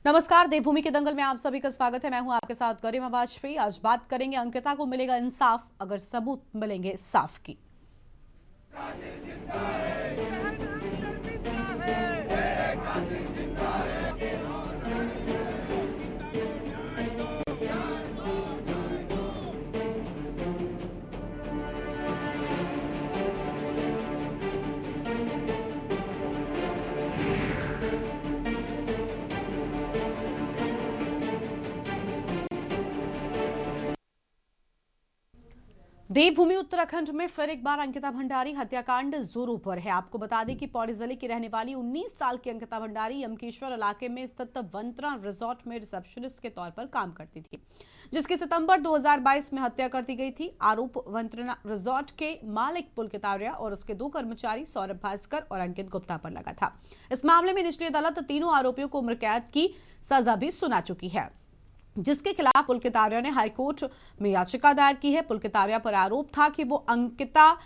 नमस्कार, देवभूमि के दंगल में आप सभी का स्वागत है। मैं हूं आपके साथ गरिमा वाजपेयी। आज बात करेंगे अंकिता को मिलेगा इंसाफ अगर सबूत मिलेंगे साफ की। देवभूमि उत्तराखंड में फिर एक बार अंकिता भंडारी हत्याकांड जोरों पर है। आपको बता दें कि पौड़ी जिले की रहने वाली 19 साल की अंकिता भंडारी यमकेश्वर इलाके में स्थित वंतना रिजॉर्ट में रिसेप्शनिस्ट के तौर पर काम करती थी, जिसकी सितंबर 2022 में हत्या कर दी गई थी। आरोप वंतना रिजॉर्ट के मालिक पुलकित आर्या और उसके दो कर्मचारी सौरभ भास्कर और अंकित गुप्ता पर लगा था। इस मामले में निचली अदालत तीनों आरोपियों को उम्र कैद की सजा भी सुना चुकी है, जिसके खिलाफ पुलकित आर्या ने हाईकोर्ट में याचिका दायर की है। पुलकित आर्या पर आरोप था कि वो अंकिता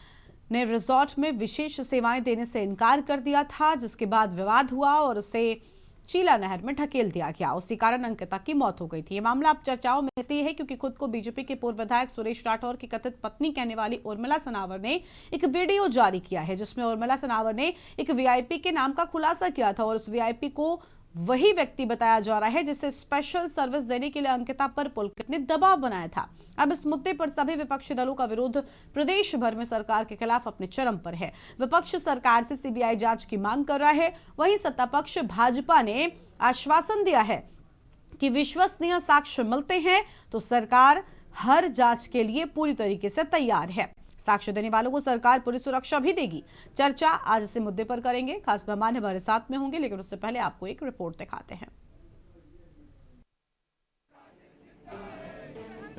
ने रिजॉर्ट में विशेष सेवाएं देने से इनकार कर दिया था, जिसके बाद विवाद हुआ और उसे चीला नहर में ढकेल दिया गया। उसी कारण अंकिता की मौत हो गई थी। ये मामला अब चर्चाओं में इसलिए है क्योंकि खुद को बीजेपी के पूर्व विधायक सुरेश राठौर की कथित पत्नी कहने वाली उर्मिला सनावर ने एक वीडियो जारी किया है, जिसमें उर्मिला सनावर ने एक वीआईपी के नाम का खुलासा किया था और उस वीआईपी को वही व्यक्ति बताया जा रहा है जिसे स्पेशल सर्विस देने के लिए अंकिता पर पुलकित ने दबाव बनाया था। अब इस मुद्दे पर सभी विपक्षी दलों का विरोध प्रदेश भर में सरकार के खिलाफ अपने चरम पर है। विपक्ष सरकार से सीबीआई जांच की मांग कर रहा है, वहीं सत्ता पक्ष भाजपा ने आश्वासन दिया है कि विश्वसनीय साक्ष्य मिलते हैं तो सरकार हर जांच के लिए पूरी तरीके से तैयार है। साक्ष्य देने वालों को सरकार पूरी सुरक्षा भी देगी। चर्चा आज इस मुद्दे पर करेंगे। खास मेहमान हमारे साथ में होंगे, लेकिन उससे पहले आपको एक रिपोर्ट दिखाते हैं।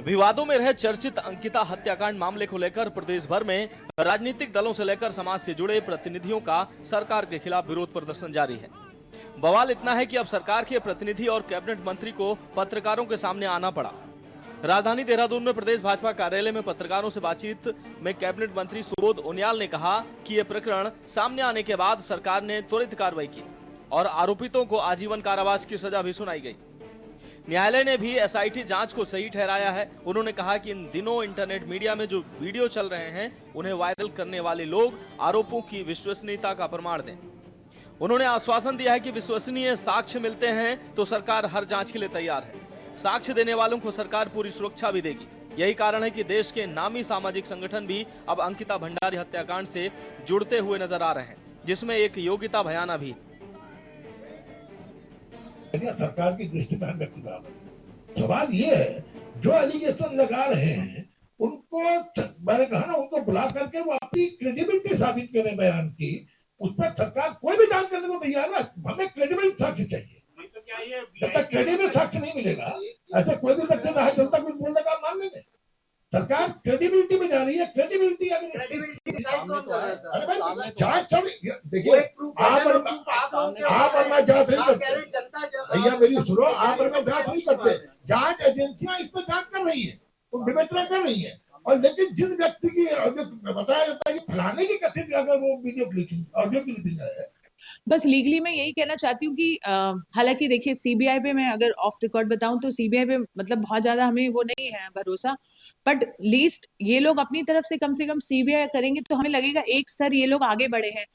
विवादों में रहे चर्चित अंकिता हत्याकांड मामले को लेकर प्रदेश भर में राजनीतिक दलों से लेकर समाज से जुड़े प्रतिनिधियों का सरकार के खिलाफ विरोध प्रदर्शन जारी है। बवाल इतना है कि अब सरकार के प्रतिनिधि और कैबिनेट मंत्री को पत्रकारों के सामने आना पड़ा। राजधानी देहरादून में प्रदेश भाजपा कार्यालय में पत्रकारों से बातचीत में कैबिनेट मंत्री सुबोध उनियाल ने कहा कि यह प्रकरण सामने आने के बाद सरकार ने त्वरित कार्रवाई की और आरोपितों को आजीवन कारावास की सजा भी सुनाई गई। न्यायालय ने भी एसआईटी जांच को सही ठहराया है। उन्होंने कहा कि इन दिनों इंटरनेट मीडिया में जो वीडियो चल रहे हैं उन्हें वायरल करने वाले लोग आरोपों की विश्वसनीयता का प्रमाण दें। उन्होंने आश्वासन दिया है कि विश्वसनीय साक्ष्य मिलते हैं तो सरकार हर जांच के लिए तैयार है। साक्ष्य देने वालों को सरकार पूरी सुरक्षा भी देगी। यही कारण है कि देश के नामी सामाजिक संगठन भी अब अंकिता भंडारी हत्याकांड से जुड़ते हुए नजर आ रहे हैं, जिसमें एक योगिता भयाना भी। सरकार की दृष्टि में हम व्यक्ति बराबर। सवाल ये है, जो एलिगेशन लगा रहे हैं उनको, मैंने कहा ना, उनको बुला करके वो अपनी क्रेडिबिलिटी साबित करें बयान की। उस पर सरकार कोई भी जांच करने को तैयार ना। हमें क्रेडिबल साक्ष्य चाहिए। जब तक क्रेडिबल साक्ष्य नहीं मिलेगा, ऐसा कोई भी व्यक्ति राह चलता कुछ बोलने का मान लेंगे। सरकार क्रेडिबिलिटी में जा रही है। क्रेडिबिलिटी जांच, देखिए, आप और मैं जांच नहीं करते भैया, मेरी सुनो, आप और मैं जांच नहीं करते। जांच एजेंसियां इस पर जांच कर रही है, तो विवेचना कर रही है। और लेकिन जिन व्यक्ति की बताया जाता है कि फलाने की कथित अगर वो वीडियो क्लिपिंग, ऑडियो क्लिपिंग है, बस लीगली मैं यही कहना चाहती हूँ कि हालांकि देखिए, सीबीआई पे मैं अगर ऑफ रिकॉर्ड बताऊं तो सीबीआई पे मतलब बहुत ज्यादा हमें वो नहीं है भरोसा, बट लीस्ट ये लोग अपनी तरफ से कम सीबीआई करेंगे तो हमें लगेगा एक स्तर ये लोग आगे बढ़े हैं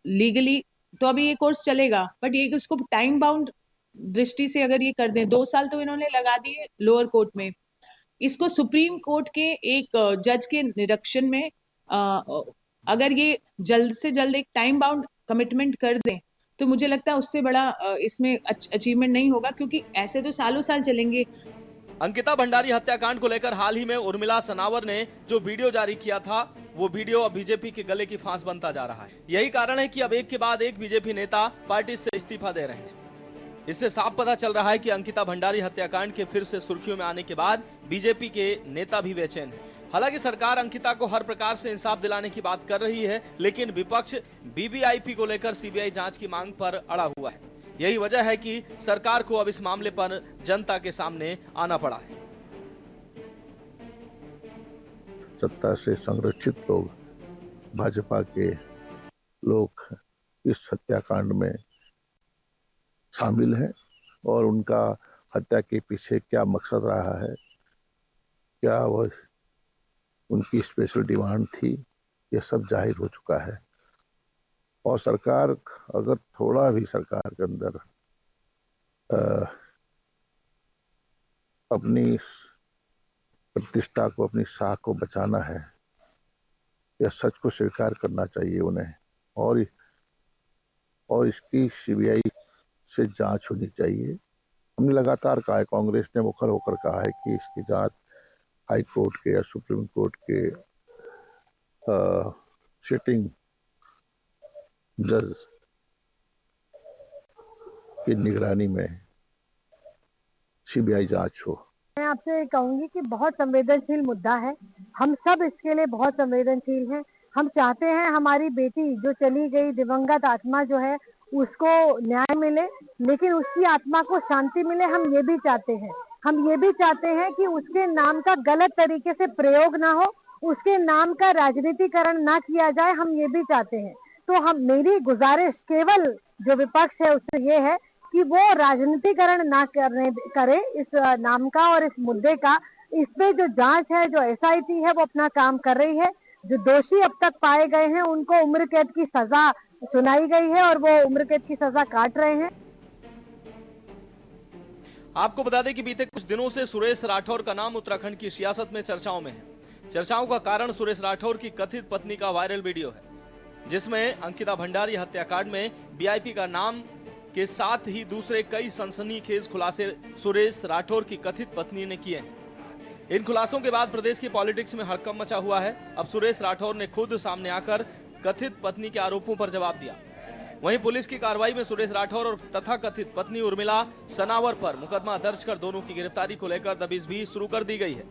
लीगली। तो अभी ये कोर्स चलेगा, बट ये उसको टाइम बाउंड दृष्टि से अगर ये कर दें, 2 साल तो इन्होंने लगा दिए लोअर कोर्ट में, इसको सुप्रीम कोर्ट के एक जज के निरीक्षण में अगर ये जल्द से जल्द एक टाइम बाउंड कमिटमेंट कर दें तो मुझे लगता है उससे बड़ा इसमें अचीवमेंट नहीं होगा, क्योंकि ऐसे तो सालों साल चलेंगे। अंकिता भंडारी हत्याकांड को लेकर हाल ही में उर्मिला सनावर ने जो वीडियो जारी किया था, वो वीडियो अब बीजेपी के गले की फांस बनता जा रहा है। यही कारण है कि अब एक के बाद एक बीजेपी नेता पार्टी से इस्तीफा दे रहे हैं। इससे साफ पता चल रहा है कि अंकिता भंडारी हत्याकांड के फिर से सुर्खियों में आने के बाद बीजेपी के नेता भी बेचैन हैं। हालांकि सरकार अंकिता को हर प्रकार से इंसाफ दिलाने की बात कर रही है, लेकिन विपक्ष वीवीआईपी को लेकर सीबीआई जांच की मांग पर अड़ा हुआ है। यही वजह है कि सरकार को अब इस मामले पर जनता के सामने आना पड़ा है। सत्ता से संरक्षित लोग, भाजपा के लोग इस हत्याकांड में शामिल हैं और उनका हत्या के पीछे क्या मकसद रहा है, क्या वह उनकी स्पेशल डिमांड थी, ये सब जाहिर हो चुका है। और सरकार अगर थोड़ा भी सरकार के अंदर अपनी प्रतिष्ठा को, अपनी साख को बचाना है, या सच को स्वीकार करना चाहिए उन्हें, और इसकी सीबीआई से जांच होनी चाहिए। हमने लगातार कहा है, कांग्रेस ने मुखर होकर कहा है कि इसकी जांच हाई कोर्ट के या सुप्रीम कोर्ट के सिटिंग जज की निगरानी में सीबीआई जांच हो। मैं आपसे कहूंगी कि बहुत संवेदनशील मुद्दा है, हम सब इसके लिए बहुत संवेदनशील हैं। हम चाहते हैं हमारी बेटी जो चली गई दिवंगत आत्मा जो है उसको न्याय मिले, लेकिन उसकी आत्मा को शांति मिले, हम ये भी चाहते हैं। हम ये भी चाहते हैं कि उसके नाम का गलत तरीके से प्रयोग ना हो, उसके नाम का राजनीतिकरण ना किया जाए, हम ये भी चाहते हैं। तो हम मेरी गुजारिश केवल जो विपक्ष है उससे ये है कि वो राजनीतिकरण ना करे इस नाम का और इस मुद्दे का। इस पे जो जांच है, जो एसआईटी है, वो अपना काम कर रही है। जो दोषी अब तक पाए गए हैं उनको उम्र कैद की सजा सुनाई गई है और वो उम्र कैद की सजा काट रहे हैं। आपको बता दें कि बीते कुछ दिनों से सुरेश राठौर का नाम उत्तराखंड की सियासत में चर्चाओं में है। चर्चाओं का कारण सुरेश राठौर की कथित पत्नी का वायरल वीडियो है, जिसमें अंकिता भंडारी हत्याकांड में वीआईपी का नाम के साथ ही दूसरे कई सनसनीखेज खुलासे सुरेश राठौर की कथित पत्नी ने किए हैं। इन खुलासों के बाद प्रदेश की पॉलिटिक्स में हड़कंप मचा हुआ है। अब सुरेश राठौर ने खुद सामने आकर कथित पत्नी के आरोपों पर जवाब दिया। वहीं पुलिस की कार्रवाई में सुरेश राठौर और तथाकथित पत्नी उर्मिला सनावर पर मुकदमा दर्ज कर दोनों की गिरफ्तारी को लेकर दबिश भी शुरू कर दी गई है।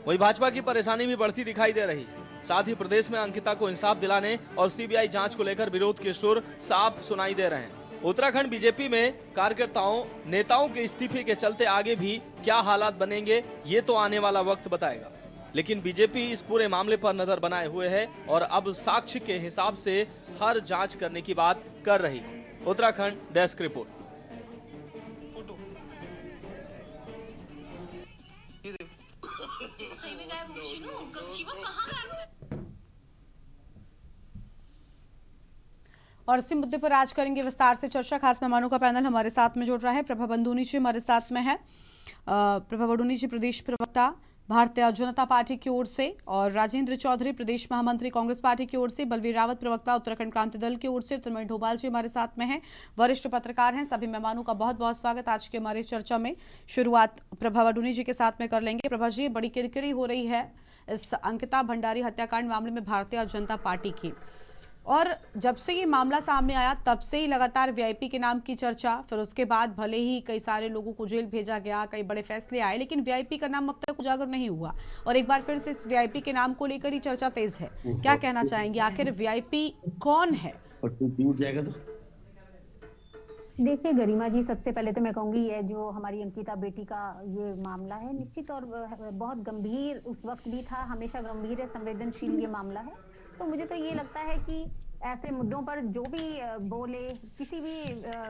वहीं भाजपा की परेशानी भी बढ़ती दिखाई दे रही है। साथ ही प्रदेश में अंकिता को इंसाफ दिलाने और सीबीआई जांच को लेकर विरोध के सुर साफ सुनाई दे रहे हैं। उत्तराखंड बीजेपी में कार्यकर्ताओं नेताओं के इस्तीफे के चलते आगे भी क्या हालात बनेंगे, ये तो आने वाला वक्त बताएगा। लेकिन बीजेपी इस पूरे मामले पर नजर बनाए हुए है और अब साक्ष्य के हिसाब से हर जांच करने की बात कर रही है। Uttarakhand desk report. और इसी मुद्दे पर आज करेंगे विस्तार से चर्चा। खास मेहमानों का पैनल हमारे साथ में जुड़ रहा है। प्रभा बंदूनी जी हमारे साथ में है। प्रभा बंदूनी जी प्रदेश प्रवक्ता भारतीय जनता पार्टी की ओर से, और राजेंद्र चौधरी प्रदेश महामंत्री कांग्रेस पार्टी की ओर से, बलवीर रावत प्रवक्ता उत्तराखंड क्रांति दल की ओर से, तन्मय डोभाल जी हमारे साथ में हैं, वरिष्ठ पत्रकार हैं। सभी मेहमानों का बहुत बहुत स्वागत आज की हमारी चर्चा में। शुरुआत प्रभा बंदूनी जी के साथ में कर लेंगे। प्रभा जी, बड़ी किरकिरी हो रही है इस अंकिता भंडारी हत्याकांड मामले में भारतीय जनता पार्टी की, और जब से ये मामला सामने आया तब से ही लगातार वीआईपी के नाम की चर्चा। फिर उसके बाद भले ही कई सारे लोगों को जेल भेजा गया, कई बड़े फैसले आए, लेकिन वीआईपी का नाम अब तक उजागर नहीं हुआ और एक बार फिर से इस वीआईपी के नाम को लेकर ही चर्चा तेज है। क्या कहना चाहेंगे, आखिर वीआईपी कौन है? देखिए गरिमा जी, सबसे पहले तो मैं कहूंगी ये जो हमारी अंकिता बेटी का ये मामला है निश्चित और बहुत गंभीर उस वक्त भी था, हमेशा गंभीर है, संवेदनशील ये मामला है। तो मुझे तो ये लगता है कि ऐसे मुद्दों पर जो भी बोले, किसी भी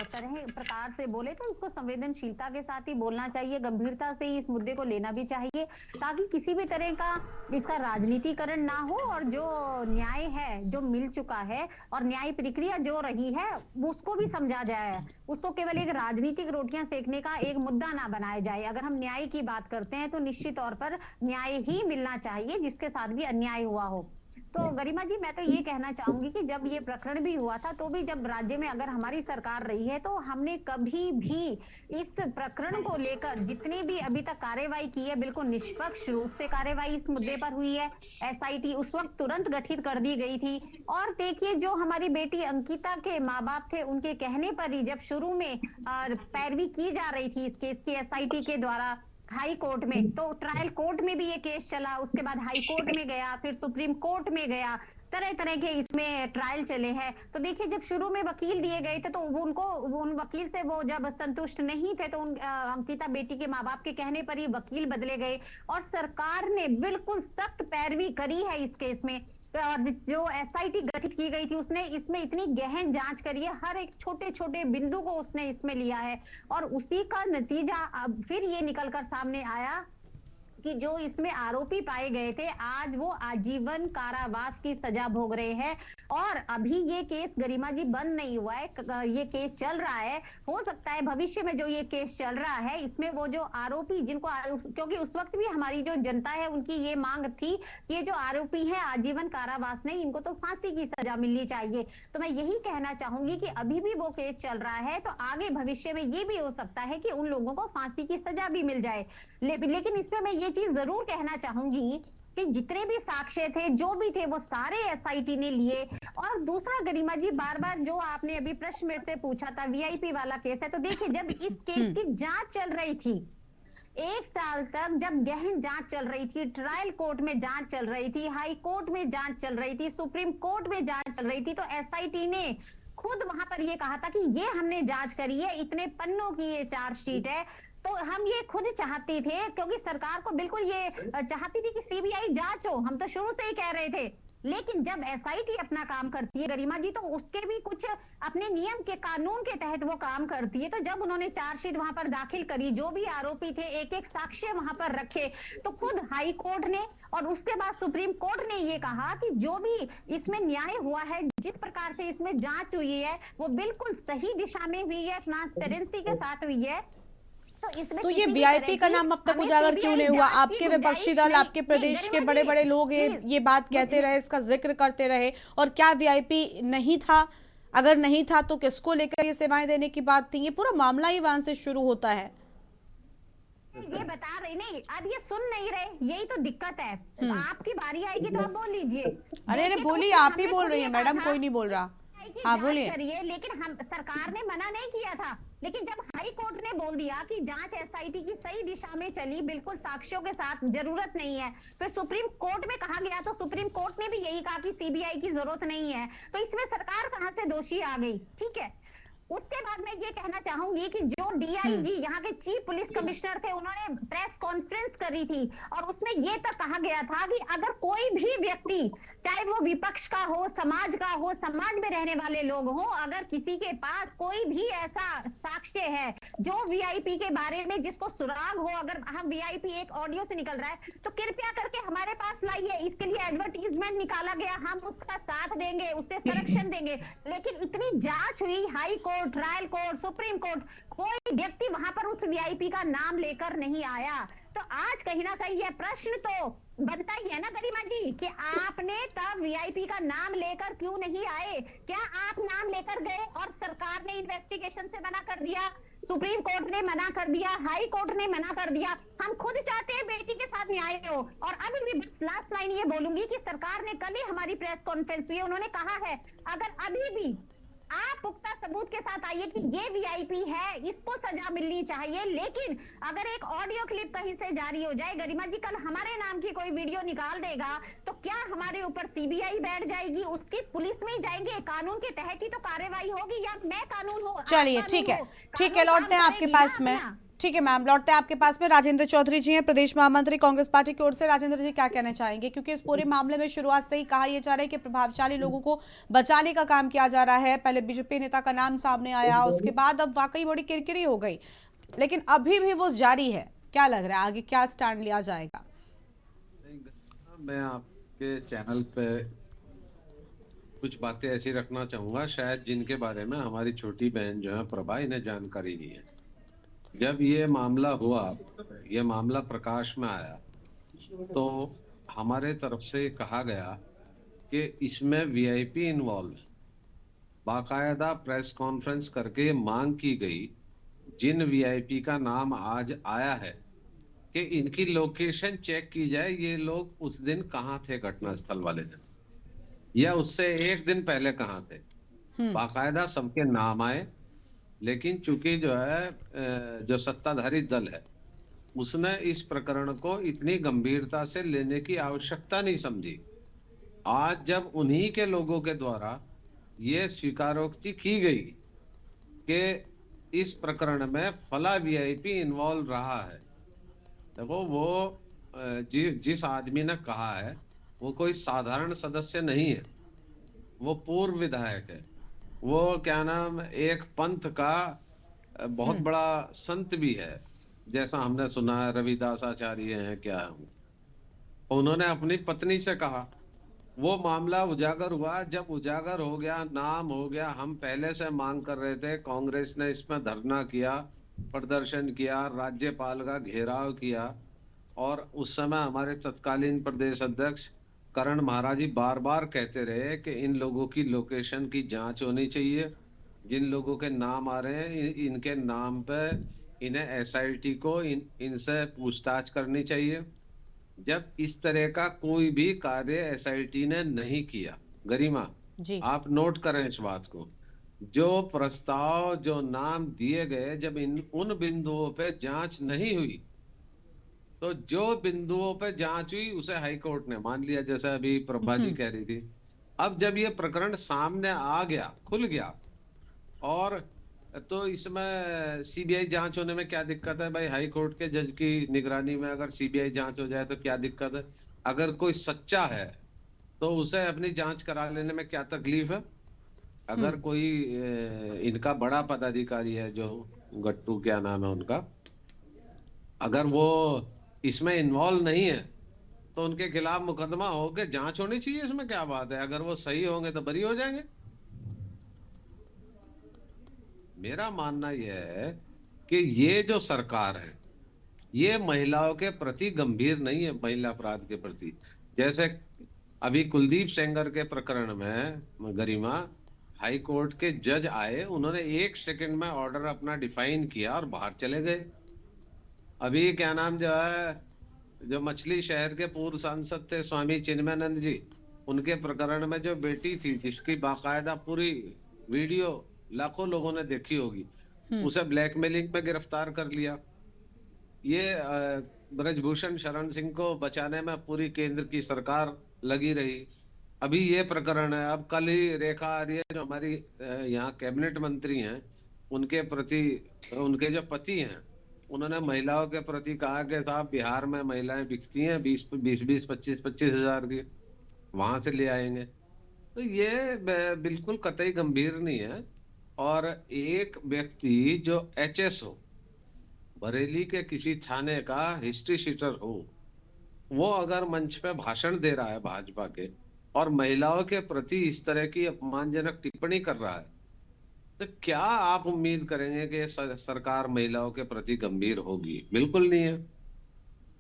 तरह प्रकार से बोले, तो इसको संवेदनशीलता के साथ ही बोलना चाहिए, गंभीरता से ही इस मुद्दे को लेना भी चाहिए, ताकि किसी भी तरह का इसका राजनीतिकरण ना हो और जो न्याय है जो मिल चुका है और न्याय प्रक्रिया जो रही है उसको भी समझा जाए, उसको केवल एक राजनीतिक रोटियां सेकने का एक मुद्दा ना बनाया जाए। अगर हम न्याय की बात करते हैं तो निश्चित तौर पर न्याय ही मिलना चाहिए, जिसके साथ भी अन्याय हुआ हो। तो गरिमा जी, मैं तो ये कहना चाहूंगी कि जब ये प्रकरण भी हुआ था तो भी जब राज्य में अगर हमारी सरकार रही है तो हमने कभी भी इस प्रकरण को लेकर जितनी भी अभी तक कार्रवाई की है, बिल्कुल निष्पक्ष रूप से कार्रवाई इस मुद्दे पर हुई है। एसआईटी उस वक्त तुरंत गठित कर दी गई थी। और देखिए, जो हमारी बेटी अंकिता के माँ बाप थे, उनके कहने पर ही जब शुरू में पैरवी की जा रही थी इस केस की एसआईटी के द्वारा हाई कोर्ट में, तो ट्रायल कोर्ट में भी ये केस चला, उसके बाद हाई कोर्ट में गया, फिर सुप्रीम कोर्ट में गया, तरह तरह के इसमें ट्रायल चले हैं। तो देखिए जब शुरू में वकील दिए गए थे तो उन वकील से वो जब संतुष्ट नहीं थे तो अंकिता बेटी के माँ बाप के कहने पर ही वकील बदले गए और सरकार ने बिल्कुल सख्त पैरवी करी है इस केस में। और जो एसआईटी गठित की गई थी उसने इसमें इतनी गहन जांच करी है, हर एक छोटे छोटे बिंदु को उसने इसमें लिया है और उसी का नतीजा अब फिर ये निकलकर सामने आया कि जो इसमें आरोपी पाए गए थे आज वो आजीवन कारावास की सजा भोग रहे हैं। और अभी ये केस गरिमा जी बंद नहीं हुआ है, ये केस चल रहा है। हो सकता है भविष्य में जो ये केस चल रहा है इसमें वो जो आरोपी जिनको, क्योंकि उस वक्त भी हमारी जो जनता है उनकी ये मांग थी कि ये जो आरोपी है आजीवन कारावास नहीं, इनको तो फांसी की सजा मिलनी चाहिए। तो मैं यही कहना चाहूंगी कि अभी भी वो केस चल रहा है तो आगे भविष्य में ये भी हो सकता है कि उन लोगों को फांसी की सजा भी मिल जाए। लेकिन इसमें मैं ये चीज जरूर कहना चाहूंगी कि जितने भी साक्ष्य थे जो भी थे वो सारे एसआईटी ने लिए। और दूसरा गरिमा जी बार बार जो आपने अभी प्रश्न मेरे से पूछा था वीआईपी वाला केस है, तो देखिए जब इस केस की जांच चल रही थी 1 साल तक, जब गहन जांच चल रही थी, ट्रायल कोर्ट में जांच चल रही थी, हाई कोर्ट में जांच चल रही थी, सुप्रीम कोर्ट में जांच चल रही थी, तो एसआईटी ने खुद वहां पर ये कहा था कि ये हमने जांच करी है, इतने पन्नों की ये चार्जशीट है। तो हम ये खुद चाहते थे क्योंकि सरकार को बिल्कुल ये चाहती थी कि सीबीआई जांच हो, हम तो शुरू से ही कह रहे थे। लेकिन जब एसआईटी अपना काम करती है गरिमा जी तो उसके भी कुछ अपने नियम के कानून के तहत वो काम करती है। तो जब उन्होंने चार्जशीट वहां पर दाखिल करी, जो भी आरोपी थे एक एक साक्ष्य वहां पर रखे, तो खुद हाई कोर्ट ने और उसके बाद सुप्रीम कोर्ट ने ये कहा कि जो भी इसमें न्याय हुआ है, जिस प्रकार से इसमें जांच हुई है वो बिल्कुल सही दिशा में हुई है, ट्रांसपेरेंसी के साथ हुई है। तो ये वीआईपी का नाम अब तक उजागर क्यों नहीं हुआ? आपके विपक्षी दल, आपके प्रदेश के बड़े बड़े लोग ये बात कहते रहे, इसका जिक्र करते रहे, और क्या वीआईपी नहीं था? अगर नहीं था तो किसको लेकर ये सेवाएं देने की बात थी? ये पूरा मामला ही वहां से शुरू होता है। ये बता रही नहीं, अब ये सुन नहीं रहे, यही तो दिक्कत है। आपकी बारी आएगी तो आप बोल लीजिए। अरे बोलिए, आप ही बोल रही है मैडम, कोई नहीं बोल रहा। हाँ बोलिए। लेकिन हम सरकार ने मना नहीं किया था, लेकिन जब हाई कोर्ट ने बोल दिया कि जांच एसआईटी की सही दिशा में चली, बिल्कुल साक्ष्यों के साथ, जरूरत नहीं है, फिर सुप्रीम कोर्ट में कहा गया तो सुप्रीम कोर्ट ने भी यही कहा कि सीबीआई की जरूरत नहीं है, तो इसमें सरकार कहां से दोषी आ गई? ठीक है। उसके बाद मैं ये कहना चाहूंगी कि जो डीआईजी यहाँ के चीफ पुलिस कमिश्नर थे, उन्होंने प्रेस कॉन्फ्रेंस करी थी और उसमें ये तक कहा गया था कि अगर कोई भी व्यक्ति, चाहे वो विपक्ष का हो, समाज का हो, समाज में रहने वाले लोग हो, अगर किसी के पास कोई भी ऐसा साक्ष्य है जो वीआईपी के बारे में जिसको सुराग हो, अगर हम वीआईपी एक ऑडियो से निकल रहा है तो कृपया करके हमारे पास लाइए। इसके लिए एडवर्टीजमेंट निकाला गया, हम उसका साथ देंगे, उससे संरक्षण देंगे। लेकिन इतनी जांच हुई, high court, trial court, supreme court, कोई व्यक्ति वहां पर उस वीआईपी का नाम लेकर नहीं आया। तो आज कहीं ना कहीं यह प्रश्न तो बनता ही है ना गरिमा जी कि आपने तब वीआईपी का नाम लेकर क्यों नहीं आए? क्या आप नाम लेकर गए और सरकार ने इन्वेस्टिगेशन से मना कर दिया, सुप्रीम कोर्ट ने मना कर दिया, हाई कोर्ट ने मना कर दिया? हम खुद चाहते हैं बेटी के साथ न्याय हो। और अभी भी बस लास्ट लाइन ये बोलूंगी कि सरकार ने कल ही हमारी प्रेस कॉन्फ्रेंस हुई, उन्होंने कहा है अगर अभी भी आप पुख्ता सबूत के साथ आइए कि ये वीआईपी है, इसको सजा मिलनी चाहिए। लेकिन अगर एक ऑडियो क्लिप कहीं से जारी हो जाए, गरिमा जी कल हमारे नाम की कोई वीडियो निकाल देगा तो क्या हमारे ऊपर सीबीआई बैठ जाएगी? उसकी पुलिस में ही जाएंगे, कानून के तहत ही तो कार्रवाई होगी, या मैं कानून हो? चलिए ठीक है, ठीक है, लौटते हैं आपके पास में। ठीक है मैम, लौटते हैं आपके पास में। राजेंद्र चौधरी जी हैं, प्रदेश महामंत्री कांग्रेस पार्टी की ओर से। राजेंद्र जी क्या कहना चाहेंगे? क्योंकि इस पूरे मामले में शुरुआत से ही कहा यह जा रहा है कि प्रभावशाली लोगों को बचाने का काम किया जा रहा है। पहले बीजेपी नेता का नाम सामने आया, उसके बाद अब वाकई बड़ी किरकिरी हो गई, लेकिन अभी भी वो जारी है। क्या लग रहा है आगे क्या स्टैंड लिया जाएगा? मैं आपके चैनल पे कुछ बातें ऐसी रखना चाहूँगा शायद जिनके बारे में हमारी छोटी बहन जो है प्रभा, इन्हें जानकारी नहीं है। जब ये मामला हुआ, ये मामला प्रकाश में आया, तो हमारे तरफ से कहा गया कि इसमें वीआईपी इन्वॉल्व है। बाकायदा प्रेस कॉन्फ्रेंस करके मांग की गई, जिन वीआईपी का नाम आज आया है, कि इनकी लोकेशन चेक की जाए, ये लोग उस दिन कहाँ थे घटनास्थल वाले दिन, या उससे एक दिन पहले कहाँ थे। बाकायदा सबके नाम आए, लेकिन चूंकि जो है जो सत्ताधारी दल है उसने इस प्रकरण को इतनी गंभीरता से लेने की आवश्यकता नहीं समझी आज जब उन्हीं के लोगों के द्वारा ये स्वीकारोक्ति की गई कि इस प्रकरण में फला वीआईपी इन्वॉल्व रहा है, देखो वो जिस आदमी ने कहा है वो कोई साधारण सदस्य नहीं है, वो पूर्व विधायक है, वो क्या नाम एक पंथ का बहुत बड़ा संत भी है, जैसा हमने सुना है रविदास आचार्य हैं क्या है। उन्होंने अपनी पत्नी से कहा, वो मामला उजागर हुआ, जब उजागर हो गया, नाम हो गया, हम पहले से मांग कर रहे थे, कांग्रेस ने इसमें धरना किया, प्रदर्शन किया, राज्यपाल का घेराव किया, और उस समय हमारे तत्कालीन प्रदेश अध्यक्ष करण महाराज जी बार बार कहते रहे कि इन लोगों की लोकेशन की जांच होनी चाहिए, जिन लोगों के नाम आ रहे हैं इनके नाम पे इन्हें एसआईटी को इनसे पूछताछ करनी चाहिए। जब इस तरह का कोई भी कार्य एसआईटी ने नहीं किया, गरिमा जी। आप नोट करें इस बात को, जो प्रस्ताव जो नाम दिए गए, जब उन बिंदुओं पे जांच नहीं हुई, तो जो बिंदुओं पे जांच हुई उसे हाईकोर्ट ने मान लिया, जैसा अभी प्रभा जी कह रही थी। अब जब ये प्रकरण सामने आ गया, खुल गया, और तो इसमें सीबीआई जांच होने में क्या दिक्कत है भाई? हाई कोर्ट के जज की निगरानी में अगर सीबीआई जांच हो जाए तो क्या दिक्कत है? अगर कोई सच्चा है तो उसे अपनी जांच करा लेने में क्या तकलीफ है? अगर कोई इनका बड़ा पदाधिकारी है, जो गट्टू क्या नाम है उनका, अगर वो इसमें इन्वॉल्व नहीं है तो उनके खिलाफ मुकदमा हो के जांच होनी चाहिए, इसमें क्या बात है? अगर वो सही होंगे तो बरी हो जाएंगे। मेरा मानना यह है कि ये जो सरकार है ये महिलाओं के प्रति गंभीर नहीं है, महिला अपराध के प्रति। जैसे अभी कुलदीप सेंगर के प्रकरण में गरिमा, हाई कोर्ट के जज आए, उन्होंने 1 सेकंड में ऑर्डर अपना डिफाइन किया और बाहर चले गए। अभी क्या नाम जो है, जो मछली शहर के पूर्व सांसद थे स्वामी चिन्मयानंद जी, उनके प्रकरण में जो बेटी थी जिसकी बाकायदा पूरी वीडियो लाखों लोगों ने देखी होगी, उसे ब्लैकमेलिंग में गिरफ्तार कर लिया। ये ब्रजभूषण शरण सिंह को बचाने में पूरी केंद्र की सरकार लगी रही। अभी ये प्रकरण है, अब कल ही रेखा आर्य जो हमारी यहाँ कैबिनेट मंत्री हैं, उनके प्रति, उनके जो पति हैं, उन्होंने महिलाओं के प्रति कहा कि साहब बिहार में महिलाएं बिकती हैं 20-20, 25-25 हजार की, वहां से ले आएंगे। तो ये बिल्कुल कतई गंभीर नहीं है। और एक व्यक्ति जो एचएसओ बरेली के किसी थाने का हिस्ट्री शीटर हो, वो अगर मंच पे भाषण दे रहा है भाजपा के और महिलाओं के प्रति इस तरह की अपमानजनक टिप्पणी कर रहा है, तो क्या आप उम्मीद करेंगे कि सरकार महिलाओं के प्रति गंभीर होगी? बिल्कुल नहीं है,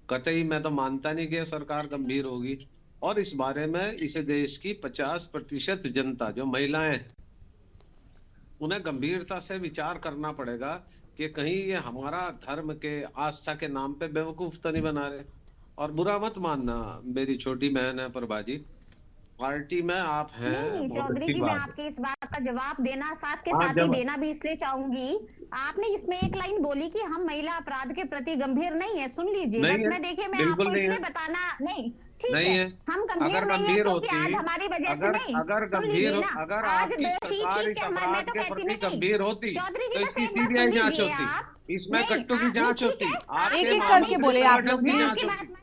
कतई मैं तो मानता नहीं कि सरकार गंभीर होगी। और इस बारे में इस देश की 50% जनता जो महिलाएं हैं, उन्हें गंभीरता से विचार करना पड़ेगा कि कहीं ये हमारा धर्म के आस्था के नाम पे बेवकूफ तो नहीं बना रहे। और बुरा मत मानना, मेरी छोटी बहन है प्रभा जी, पार्टी में आप हैं, नहीं बहुत चौधरी अच्छी जी, मैं बात है। आपके इस बात का जवाब देना साथ के हाँ, साथ ही देना भी इसलिए चाहूंगी, आपने इसमें एक लाइन बोली कि हम महिला अपराध के प्रति गंभीर नहीं है। सुन लीजिए, नहीं बस है, मैं देखिए, मैं बिल्कुल आपको नहीं इसलिए है, बताना नहीं, ठीक नहीं है, है। हम अगर गंभीर नहीं है गंभीर क्योंकि होती, आज हमारी वजह से नहीं, अगर सुन गंभीर, लीजिए ना, अगर आज आपकी दोषी, सरकार ठीक इस है, मैं अपराध तो के कहती प्रति नहीं, गंभीर होती चौधरी तो जी बस इसकी एक बार सीबीआई सुन जांच लीजिए होती, आप, इसमें नहीं गट्टू की जांच ठीक होती, है, आपके एक-एक मामलों करके में बोले आप संगठन लोग, की प्लीज। जांच आपकी होती। बात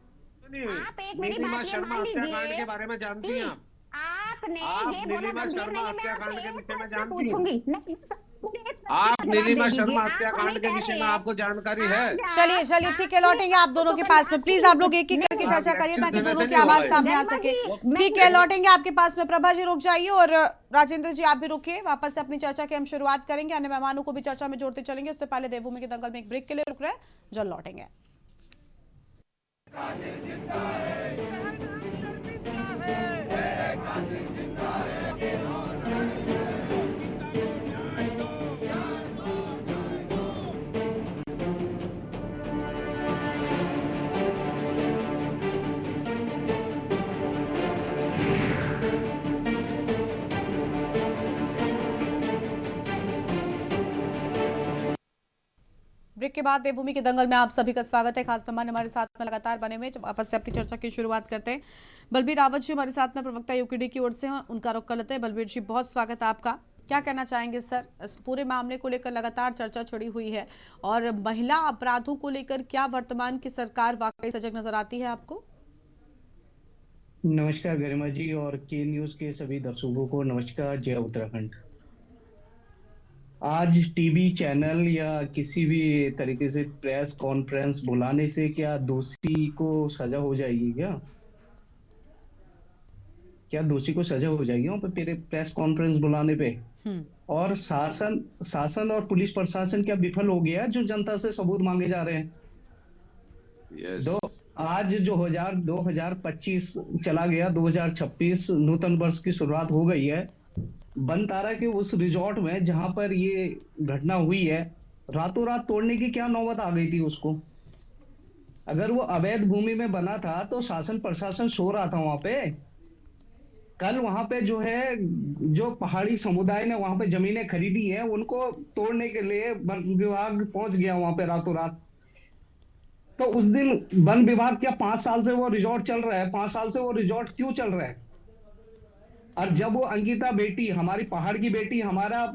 आप एक मेरी नीलिमा बात ये शर्मा मान हत्याकांड लीजिए के बारे में जानती कि हैं आप? आपने आप ये बोला नीलिमा गंभीर शर्मा नहीं है। मैं हत्याकांड आपसे के एक विषय में प्रश्न जानती हैं? पूछूंगी, नहीं, मुझे एक प्रश्न आप का जवाब नीलिमा दे शर्मा दीजिए। आप हत्याकांड हमें के कह विषय रहे में हैं, आपको जानकारी है? चलिए ठीक है, लौटेंगे आप दोनों के पास में। प्लीज आप लोग एक एक करके चर्चा करिए ताकि दोनों की आवाज सामने आ सके। ठीक है, लौटेंगे आपके पास में। प्रभा जी रुक जाइए और राजेंद्र जी आप भी रुकिए, वापस से अपनी चर्चा की हम शुरुआत करेंगे, अन्य मेहमानों को भी चर्चा में जोड़ते चलेंगे। उससे पहले देवभूमि के दंगल में एक ब्रेक के लिए रुक रहे हैं, जल्द लौटेंगे। ब्रेक के बाद देवभूमि के दंगल में आप सभी का स्वागत है। खास मेहमान हमारे साथ में लगातार बने हुए, आपस से अपनी चर्चा की शुरुआत करते हैं। बलबीर रावत जी हमारे साथ में प्रवक्ता यूकेडी की ओर से हैं, उनका रुख कर लेते हैं। बलबीर जी, बहुत स्वागत है आपका। क्या कहना चाहेंगे सर, इस पूरे मामले को लेकर लगातार चर्चा छिड़ी हुई है और महिला अपराधों को लेकर क्या वर्तमान की सरकार वाकई सजग नजर आती है आपको? नमस्कार गरिमा जी और के न्यूज के सभी दर्शकों को नमस्कार। जय उत्तराखंड। आज टीवी चैनल या किसी भी तरीके से प्रेस कॉन्फ्रेंस बुलाने से क्या दोषी को सजा हो जाएगी? क्या दोषी को सजा हो जाएगी वहां पे प्रेस कॉन्फ्रेंस बुलाने पे? और शासन और पुलिस प्रशासन क्या विफल हो गया जो जनता से सबूत मांगे जा रहे हैं? आज जो 2025 चला गया, 2026 नूतन वर्ष की शुरुआत हो गई है। बनतारा के उस रिजॉर्ट में जहां पर ये घटना हुई है, रातों रात तोड़ने की क्या नौबत आ गई थी उसको? अगर वो अवैध भूमि में बना था तो शासन प्रशासन सो रहा था वहां पे। कल वहां पे जो है, जो पहाड़ी समुदाय ने वहां पे जमीनें खरीदी है, उनको तोड़ने के लिए वन विभाग पहुंच गया वहां पे रातों रात। तो उस दिन वन विभाग क्या 5 साल से वो रिजॉर्ट चल रहा है? 5 साल से वो रिजॉर्ट क्यों चल रहा है? और जब वो अंकिता बेटी, हमारी पहाड़ की बेटी, हमारा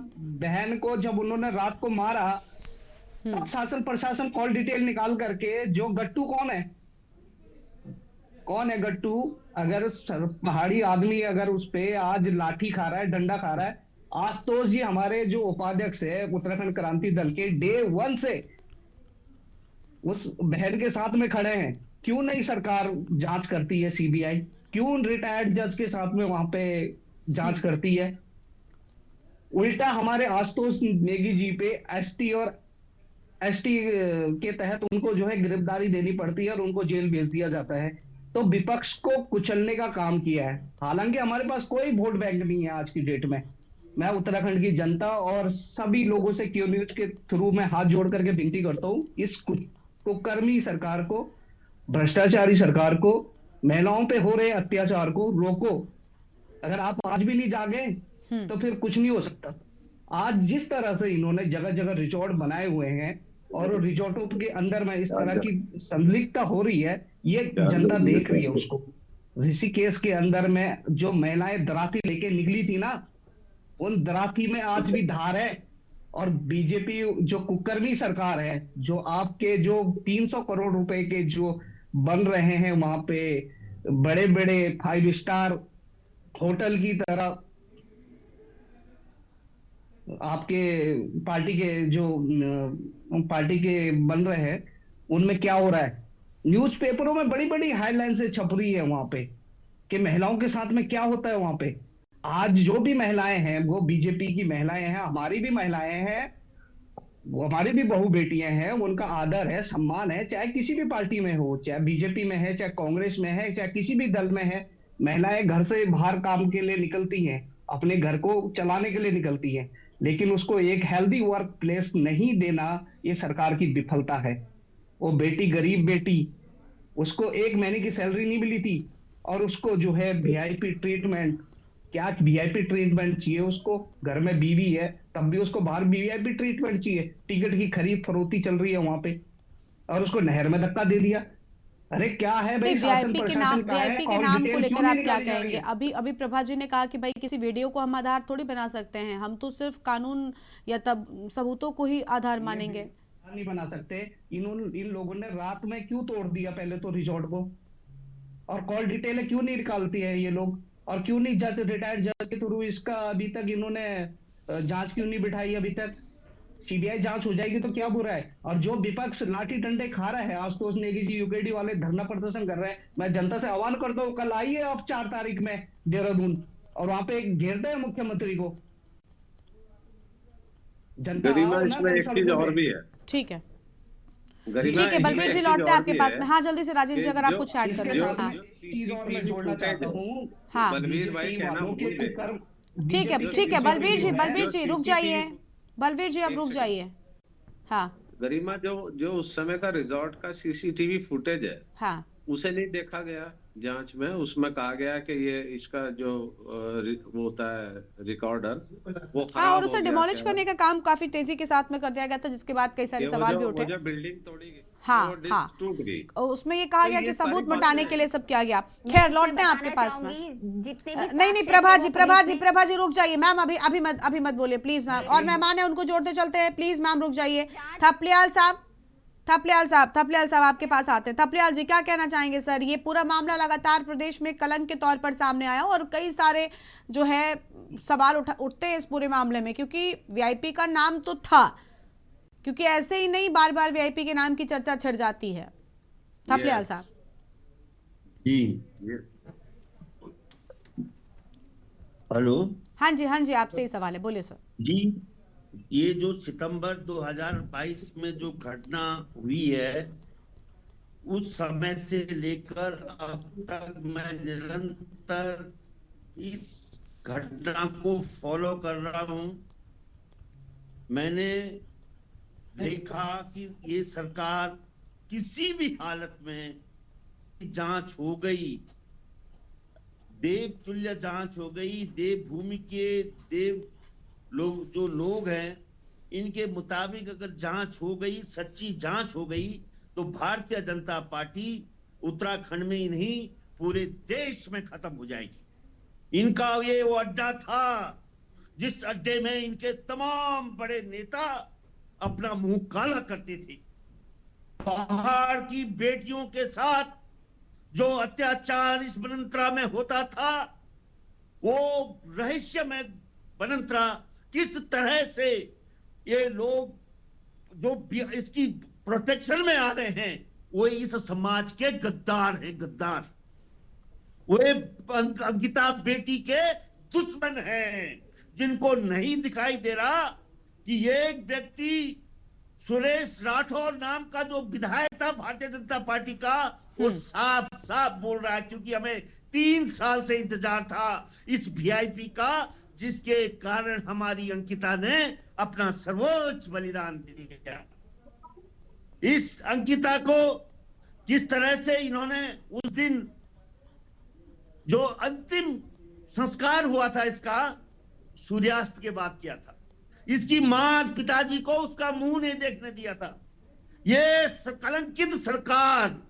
बहन को जब उन्होंने रात को मारा, तब शासन प्रशासन कॉल डिटेल निकाल करके, जो गट्टू कौन है गट्टू? अगर पहाड़ी आदमी अगर उस पे आज लाठी खा रहा है, डंडा खा रहा है, आशुतोष जी हमारे जो उपाध्यक्ष है उत्तराखंड क्रांति दल के, डे 1 से उस बहन के साथ में खड़े हैं। क्यों नहीं सरकार जांच करती है? सीबीआई क्यों रिटायर्ड जज के साथ में वहां पे जांच करती है? उल्टा हमारे आशुतोष नेगी जी पे एसटी के तहत उनको जो है गिरफ्तारी देनी पड़ती है और उनको जेल भेज दिया जाता है। तो विपक्ष को कुचलने का काम किया है। हालांकि हमारे पास कोई वोट बैंक नहीं है आज की डेट में। मैं उत्तराखंड की जनता और सभी लोगों से क्यू न्यूज के थ्रू में हाथ जोड़ करके विनती करता हूं, इस कुकर्मी सरकार को, भ्रष्टाचारी सरकार को, महिलाओं पे हो रहे अत्याचार को रोको। अगर आप आज भी नहीं जागे तो फिर कुछ नहीं हो सकता। आज जिस तरह से इन्होंने जगह जगह रिजॉर्ट बनाए हुए हैं और रिजॉर्टों के अंदर में इस तरह की संलिप्तता हो रही है, ये जनता देख रही है उसको। ऋषिकेश के अंदर में जो महिलाएं दराती लेके निकली थी ना, उन दराती में आज भी धार है। और बीजेपी जो कुकर्मी सरकार है, जो आपके जो 300 करोड़ रुपए के जो बन रहे हैं वहां पे बड़े बड़े 5 स्टार होटल की तरह, आपके पार्टी के बन रहे हैं, उनमें क्या हो रहा है? न्यूज़पेपरों में बड़ी बड़ी हेडलाइन से छप रही है वहां पे कि महिलाओं के साथ में क्या होता है वहां पे। आज जो भी महिलाएं हैं वो बीजेपी की महिलाएं हैं, हमारी भी महिलाएं हैं, वो हमारी भी बहू बेटियां हैं, उनका आदर है, सम्मान है, चाहे किसी भी पार्टी में हो, चाहे बीजेपी में है, चाहे कांग्रेस में है, चाहे किसी भी दल में है। महिलाएं घर से बाहर काम के लिए निकलती हैं, अपने घर को चलाने के लिए निकलती हैं, लेकिन उसको एक हेल्दी वर्क प्लेस नहीं देना, ये सरकार की विफलता है। वो बेटी, गरीब बेटी, उसको 1 महीने की सैलरी नहीं मिली थी और उसको जो है वीआईपी ट्रीटमेंट, क्या वीआईपी ट्रीटमेंट चाहिए उसको? घर में बीवी है तब भी उसको बाहर वीआईपी ट्रीटमेंट चाहिए। टिकट की खरीद फरोख्ती चल रही है वहां पे और उसको नहर में धक्का दे दिया। अरे क्या है भाई? वीआईपी के नाम को लेकर आप क्या कहेंगे? अभी प्रभा जी ने कहा कि भाई किसी वीडियो को हम आधार थोड़ी बना सकते हैं, हम तो सिर्फ कानून या तब सबूतों को ही आधार मानेंगे। नहीं बना सकते। इन लोगों ने रात में क्यों तोड़ दिया पहले तो रिजॉर्ट को? और कॉल डिटेल क्यों नहीं निकालती है ये लोग? और क्यों नहीं जज, रिटायर्ड जज के थ्रू इसका अभी तक इन्होंने जांच क्यों नहीं बिठाई? अभी तक सीबीआई जांच हो जाएगी तो क्या बुरा है? और जो विपक्ष लाठी डंडे खा रहा है, आशुतोष नेगी जी, यूकेडी वाले धरना प्रदर्शन कर रहे हैं, मैं जनता से आह्वान करता हूँ, कल आइए आप 4 तारीख में देहरादून और वहां पे घेरते हैं मुख्यमंत्री को। जनता इसमें एक चीज और भी है। ठीक है, ठीक है बलबीर जी, लौटते हैं आपके पास में। हाँ, जल्दी से राजेंद्र जी, अगर आप कुछ ऐड करना चाहते हैं। चीज और मैं जोड़ना चाहता हूँ। हाँ बलबीर भाई ठीक है बलबीर जी रुक जाइए, बलबीर जी आप रुक जाइए। हाँ गरिमा, जो उस समय का रिजॉर्ट का सीसीटीवी फुटेज है, हाँ, उसे नहीं देखा गया जांच में। उसमें कहा गया कि ये इसका जो वो होता है रिकॉर्डर वो हाँ, खराब और हो उसे गया डिमोलिश क्या? करने का काम काफी तेजी के साथ में कर दिया गया था, जिसके बाद कई सारे ये सवाल भी वो उठे। जो बिल्डिंग तोड़ी गई, हाँ वो डिस्क हाँ, टूट गई। उसमें ये कहा तो गया ये कि सारी सबूत मिटाने के लिए सब किया गया। मैं खैर, इसमें लौटते हैं आपके बताना पास में। चाहूंगी जितने भी नहीं नहीं, साक्ष्य प्रभा थे जी, वो प्रभा पुलिस जी, ने प्रभा जी रुक जाइए मैम, अभी मत बोलिए प्लीज मैम। और मेहमान है उनको जोड़ते चलते हैं, प्लीज मैम रुक जाइए। थपलियाल साहब आपके पास आते हैं। थपलियाल जी, क्या कहना चाहेंगे सर? ये पूरा मामला लगातार प्रदेश में कलंक के तौर पर सामने आया और कई सारे जो है सवाल उठते हैं इस पूरे मामले में, क्योंकि वीआईपी का नाम तो था, क्योंकि ऐसे ही नहीं बार बार वीआईपी के नाम की चर्चा छिड़ जाती है। थपलियाल साहब जी, हेलो। हाँ जी, आपसे ही सवाल है, बोलिए सर। जी, ये जो सितंबर 2022 में जो घटना हुई है, उस समय से लेकर अब तक मैं निरंतर इस घटना को फॉलो कर रहा हूं। मैंने देखा कि ये सरकार किसी भी हालत में जांच हो गई, देव तुल्य जांच हो गई, देवभूमि के देव लोग हैं, इनके मुताबिक अगर जांच हो गई, सच्ची जांच हो गई, तो भारतीय जनता पार्टी उत्तराखंड में ही नहीं पूरे देश में खत्म हो जाएगी। इनका ये वो अड्डा था जिस अड्डे में इनके तमाम बड़े नेता अपना मुंह काला करते थे। पहाड़ की बेटियों के साथ जो अत्याचार इस बनंतरा में होता था, वो रहस्यमय बनंतरा किस तरह से ये लोग जो इसकी प्रोटेक्शन में आ रहे हैं, वो इस समाज के गद्दार हैं, गद्दार। वो अंकिता बेटी के दुश्मन हैं, जिनको नहीं दिखाई दे रहा कि ये एक व्यक्ति सुरेश राठौर नाम का जो विधायक था भारतीय जनता पार्टी का, वो साफ साफ बोल रहा है, क्योंकि हमें 3 साल से इंतजार था इस वीआईपी का, जिसके कारण हमारी अंकिता ने अपना सर्वोच्च बलिदान दिया। इस अंकिता को किस तरह से इन्होंने उस दिन जो अंतिम संस्कार हुआ था इसका, सूर्यास्त के बाद किया था। इसकी मां पिताजी को उसका मुंह नहीं देखने दिया था। ये कलंकित सरकार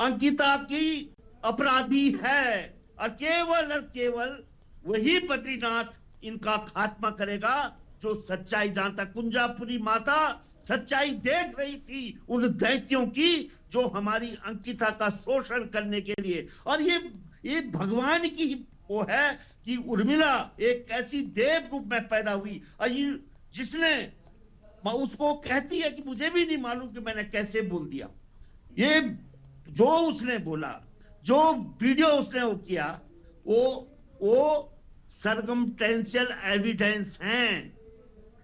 अंकिता की अपराधी है, और केवल वही बद्रीनाथ इनका खात्मा करेगा जो सच्चाई जानता। कुंजापुरी माता सच्चाई देख रही थी उन दैत्यों की जो हमारी अंकिता का शोषण करने के लिए। और ये भगवान की वो है कि उर्मिला एक ऐसी देव रूप में पैदा हुई, और जिसने उसको कहती है कि मुझे भी नहीं मालूम कि मैंने कैसे बोल दिया। ये जो उसने बोला, जो वीडियो उसने वो किया, वो सर्कमस्टेंशियल एविडेंस हैं।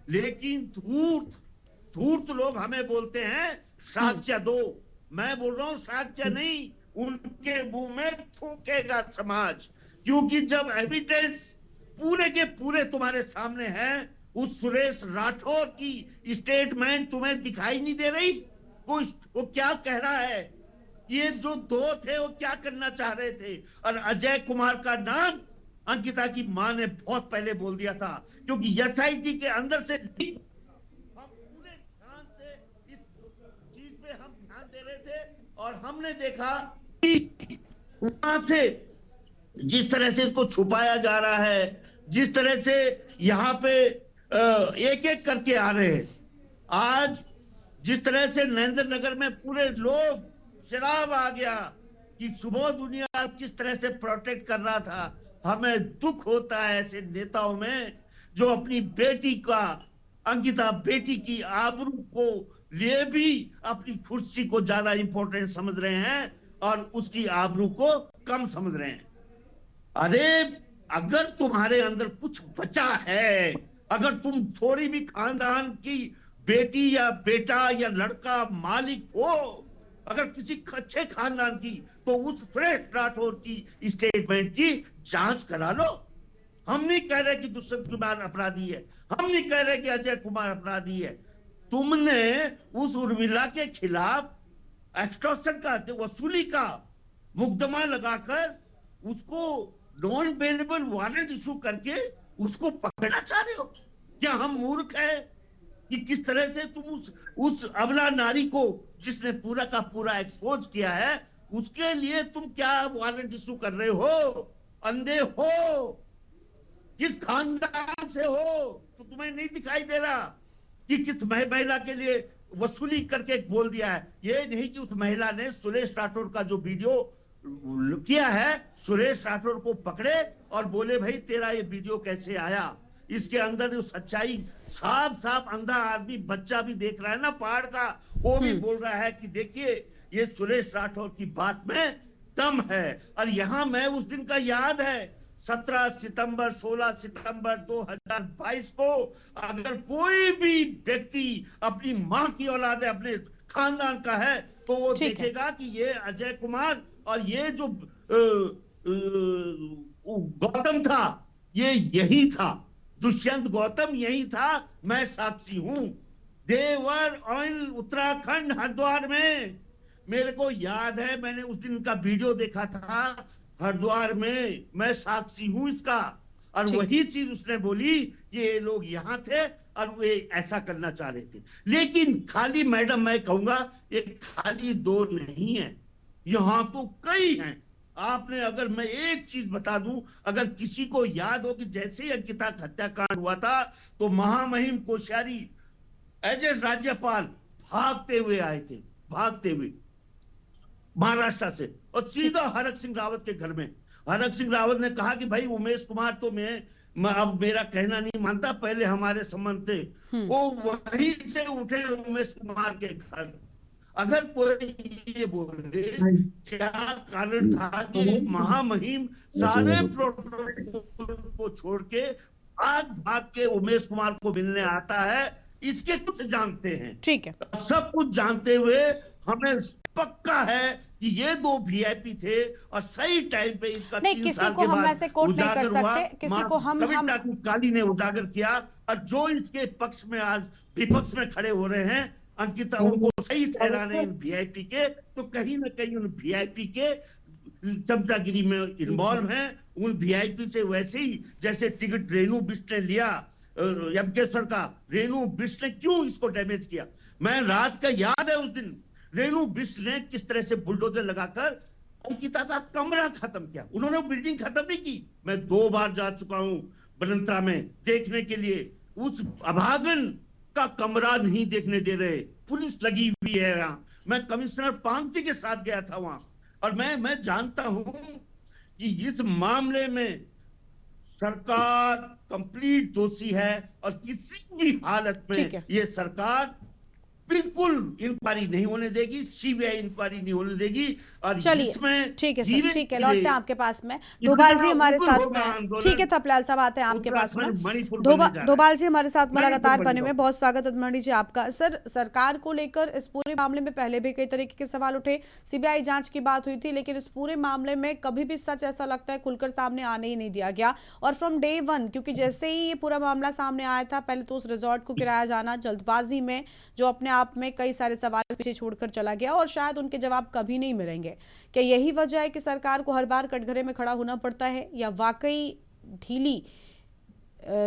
लेकिन धूर्त लोग हमें बोलते हैं साक्ष्य दो। मैं बोल रहा हूं साक्ष्य नहीं, उनके मुंह में थूकेगा समाज, क्योंकि जब एविडेंस पूरे के पूरे तुम्हारे सामने है। उस सुरेश राठौर की स्टेटमेंट तुम्हें दिखाई नहीं दे रही? वो क्या कह रहा है? ये जो दो थे वो क्या करना चाह रहे थे? और अजय कुमार का नाम अंकिता की मां ने बहुत पहले बोल दिया था, क्योंकि एसआईटी के अंदर से हम पूरे ध्यान से इस चीज पे हम ध्यान दे रहे थे, और हमने देखा कि वहां से जिस तरह से इसको छुपाया जा रहा है, जिस तरह से यहाँ पे एक एक करके आ रहे हैं। आज जिस तरह से नरेंद्र नगर में पूरे लोग शराब आ गया कि सुबोध दुनिया किस तरह से प्रोटेक्ट कर रहा था। हमें दुख होता है ऐसे नेताओं में जो अपनी बेटी का, अंकिता बेटी की आबरू को लिए भी अपनी कुर्सी को ज्यादा इंपॉर्टेंट समझ रहे हैं और उसकी आबरू को कम समझ रहे हैं। अरे अगर तुम्हारे अंदर कुछ बचा है, अगर तुम थोड़ी भी खानदान की बेटी या बेटा या लड़का मालिक हो, अगर किसी अच्छे खानदान की, तो उस सुरेश राठौर की स्टेटमेंट की जांच करा लो। हम नहीं कह रहे कि दुष्यंत कुमार अपराधी है, हम नहीं कह रहे कि अजय कुमार अपराधी है। तुमने उस उर्मिला के खिलाफ एक्सटॉर्शन का, वसूली का मुकदमा लगाकर उसको नॉन बेलेबल वारंट इशू करके उसको पकड़ना चाह रहे हो? क्या हम मूर्ख है कि किस तरह से तुम उस अबला नारी को जिसने पूरा का पूरा एक्सपोज किया है उसके लिए तुम क्या वारंट इशू कर रहे हो? अंधे हो? किस खानदान से हो तो तुम्हें नहीं दिखाई दे रहा कि किस महिला के लिए वसूली करके बोल दिया है? ये नहीं कि उस महिला ने सुरेश राठौर का जो वीडियो किया है, सुरेश राठौर को पकड़े और बोले भाई तेरा ये वीडियो कैसे आया? इसके अंदर जो सच्चाई साफ साफ अंधा आदमी बच्चा भी देख रहा है ना पहाड़ का, वो भी बोल रहा है कि देखिए ये सुरेश राठौर की बात में दम है। और यहां मैं उस दिन का याद है 17 सितंबर 16 सितंबर 2022 को अगर कोई भी व्यक्ति अपनी मां की औलाद है, अपने खानदान का है, तो वो देखेगा कि ये अजय कुमार और ये जो गौतम था ये यही था, दुष्यंत गौतम यही था, मैं साक्षी हूं। देवर ऑयल उत्तराखंड हरिद्वार में, मेरे को याद है मैंने उस दिन का वीडियो देखा था हरिद्वार में, मैं साक्षी हूं इसका। और वही चीज उसने बोली कि ये लोग यहाँ थे और वे ऐसा करना चाह रहे थे। लेकिन खाली मैडम मैं कहूंगा ये खाली दो नहीं है, यहां तो कई हैं। आपने अगर मैं एक चीज बता दूं, अगर किसी को याद हो कि जैसे ही अंकिता हत्याकांड हुआ था तो महामहिम कोश्यारी एज ए राज्यपाल भागते हुए आए थे, भागते हुए महाराष्ट्र से, और सीधा हरक सिंह रावत के घर में। हरक सिंह रावत ने कहा कि भाई उमेश कुमार तो मैं अब मेरा कहना नहीं मानता, पहले हमारे संबंध थे। वो वहीं से उठे उमेश कुमार के घर। अगर कोई ये बोले क्या कारण था कि महामहिम सारे प्रोटोकॉल को छोड़ के भाग के उमेश कुमार को मिलने आता है, इसके कुछ जानते हैं। ठीक है, सब कुछ जानते हुए हमें पक्का है कि ये दो वीआईपी थे और सही टाइम पे इनका नहीं, किसी को हम ऐसे कोट नहीं कर सकते, किसी को हम काली ने उजागर किया। और जो इसके पक्ष में आज विपक्ष में खड़े हो रहे हैं, अंकिता उनको सही ठहराने इन वीआईपी के, तो कहीं ना कहीं उन वीआईपी के चमचागिरी में इन्वॉल्व हैं। उन वीआईपी से वैसे ही जैसे टिकट रेणु बिष्ट ने लिया यमकेश्वर का, रेणु बिष्ट ने क्यों इसको डैमेज किया? मैं रात का याद है उस दिन रेणु बिष्ट ने किस तरह से बुलडोजर लगाकर अंकिता का कमरा खत्म किया। उन्होंने बिल्डिंग खत्म नहीं की। मैं 2 बार जा चुका हूं बनंतरा में देखने के लिए, उस अभागन का कमरा नहीं देखने दे रहे, पुलिस लगी हुई है यहाँ। मैं कमिश्नर पांगती के साथ गया था वहां, और मैं जानता हूं कि इस मामले में सरकार कंप्लीट दोषी है और किसी भी हालत में ये सरकार बिल्कुल इंक्वायरी नहीं होने देगी, सीबीआई इंक्वायरी नहीं होने देगी। और चलिए ठीक है सर, ठीक है, लौटते हैं आपके पास में। डोभाल जी हमारे साथ में, ठीक है थपलाल साहब आते हैं आपके पास में। डोभाल जी हमारे साथ में लगातार बने हुए, बहुत स्वागत है मणि जी आपका। सर, सरकार को लेकर इस पूरे मामले में पहले भी कई तरीके के सवाल उठे, सीबीआई जांच की बात हुई थी, लेकिन इस पूरे मामले में कभी भी सच ऐसा लगता है खुलकर सामने आने ही नहीं दिया गया। और फ्रॉम डे वन, क्योंकि जैसे ही ये पूरा मामला सामने आया था, पहले तो उस रिजॉर्ट को किराया जाना जल्दबाजी में, जो अपने आप में कई सारे सवाल पीछे छोड़कर चला गया और शायद उनके जवाब कभी नहीं मिलेंगे। क्या यही वजह है कि सरकार को हर बार कटघरे में खड़ा होना पड़ता है, या वाकई ढीली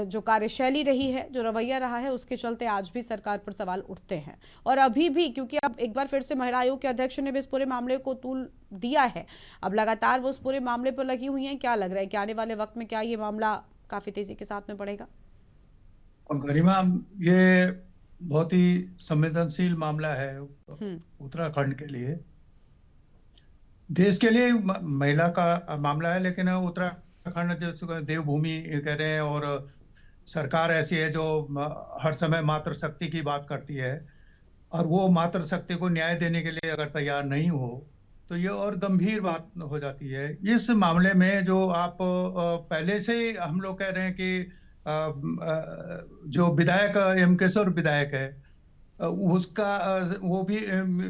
जो कार्यशैली रही है, जो रवैया रहा है, उसके चलते आज भी सरकार पर सवाल उठते हैं? और अभी भी, क्योंकि अब एक बार फिर से महिला आयोग के अध्यक्ष ने भी इस पूरे मामले को तूल दिया है, अब लगातार वो उस पूरे मामले पर लगी हुई हैं, क्या लग रहा है कि आने वाले वक्त में क्या ये मामला काफी तेजी के साथ में बढ़ेगा? गरिमा, ये बहुत ही संवेदनशील मामला है उत्तराखंड के लिए, देश के लिए महिला का मामला है, लेकिन उत्तराखंड जो देवभूमि कह रहे हैं और सरकार ऐसी है जो हर समय मातृशक्ति की बात करती है, और वो मातृशक्ति को न्याय देने के लिए अगर तैयार नहीं हो तो ये और गंभीर बात हो जाती है। इस मामले में जो आप पहले से हम लोग कह रहे हैं कि जो विधायक यमकेश्वर विधायक है, उसका वो भी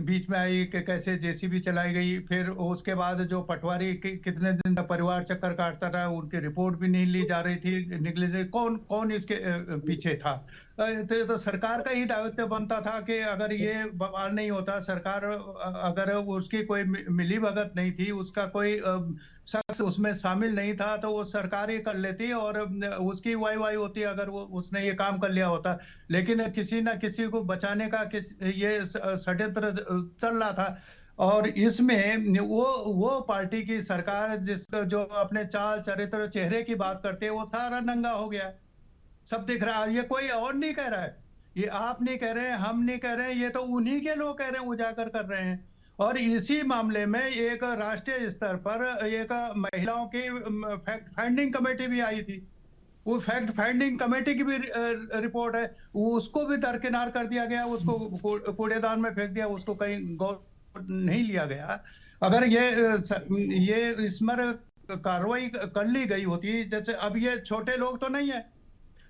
बीच में आई कि कैसे जेसीबी चलाई गई, फिर उसके बाद जो पटवारी कितने दिन तक परिवार चक्कर काटता रहा, उनकी रिपोर्ट भी नहीं ली जा रही थी, निकले कौन इसके पीछे था। तो सरकार का ही दायित्व बनता था कि अगर ये बवाल नहीं होता, सरकार अगर उसकी कोई मिली भगत नहीं थी, उसका कोई शख्स उसमें शामिल नहीं था, तो वो सरकार ही कर लेती और उसकी वाई होती अगर वो उसने ये काम कर लिया होता। लेकिन किसी ना किसी को बचाने का ये षड्यंत्र चल रहा था और इसमें वो पार्टी की सरकार जिसका जो अपने चाल चरित्र चेहरे की बात करते हैं वो थारा नंगा हो गया, सब दिख रहा है। ये कोई और नहीं कह रहा है, ये आप नहीं कह रहे हैं, हम नहीं कह रहे हैं, ये तो उन्हीं के लोग कह रहे हैं, उजागर कर रहे हैं। और इसी मामले में एक राष्ट्रीय स्तर पर एक महिलाओं की फैक्ट फाइंडिंग कमेटी भी आई थी, वो फैक्ट फाइंडिंग कमेटी की भी रिपोर्ट है, उसको भी दरकिनार कर दिया गया, उसको कूड़ेदान में फेंक दिया, उसको कहीं गौर नहीं लिया गया। अगर ये इसमें कार्रवाई कर ली गई होती, जैसे अब ये छोटे लोग तो नहीं है,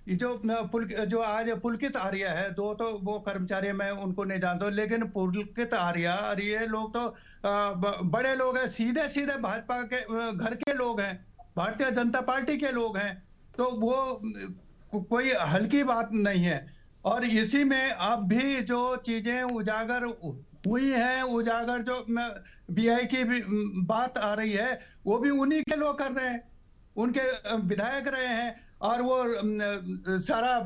ये जो आज पुलकित आर्या है, दो तो वो कर्मचारी मैं उनको नहीं जानता, लेकिन पुलकित आर्या और ये लोग तो बड़े लोग हैं, सीधे सीधे भाजपा के घर के लोग हैं, भारतीय जनता पार्टी के लोग हैं, तो वो कोई हल्की बात नहीं है। और इसी में अब भी जो चीजें उजागर हुई हैं, उजागर जो बीआई की बात आ रही है, वो भी उन्हीं के लोग कर रहे हैं, उनके विधायक रहे हैं और वो सारा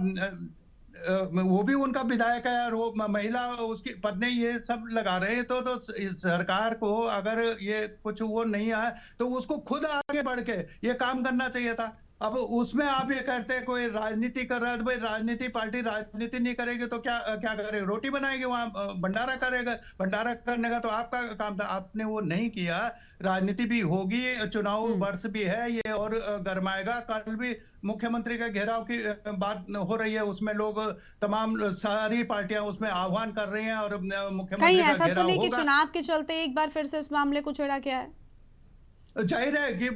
वो भी उनका विधायक है और वो महिला उसकी पत्नी, ये सब लगा रहे हैं। तो सरकार को अगर ये कुछ वो नहीं आया तो उसको खुद आगे बढ़ के ये काम करना चाहिए था। अब उसमें आप ये कहते हैं कोई राजनीति कर रहा है, तो भाई राजनीति पार्टी राजनीति नहीं करेगी तो क्या करेगी, रोटी बनाएगी, वहां भंडारा करेगा, भंडारा करने का तो आपका काम था, आपने वो नहीं किया। राजनीति भी होगी, चुनाव वर्ष भी है ये और गरमाएगा, कल भी मुख्यमंत्री के घेराव की बात हो रही है, उसमें लोग तमाम सारी पार्टियां उसमें आह्वान कर रही हैं और मुख्यमंत्री कहीं ऐसा तो नहीं कि चुनाव के चलते एक बार फिर से इस मामले को छेड़ा गया है? जाहिर है कि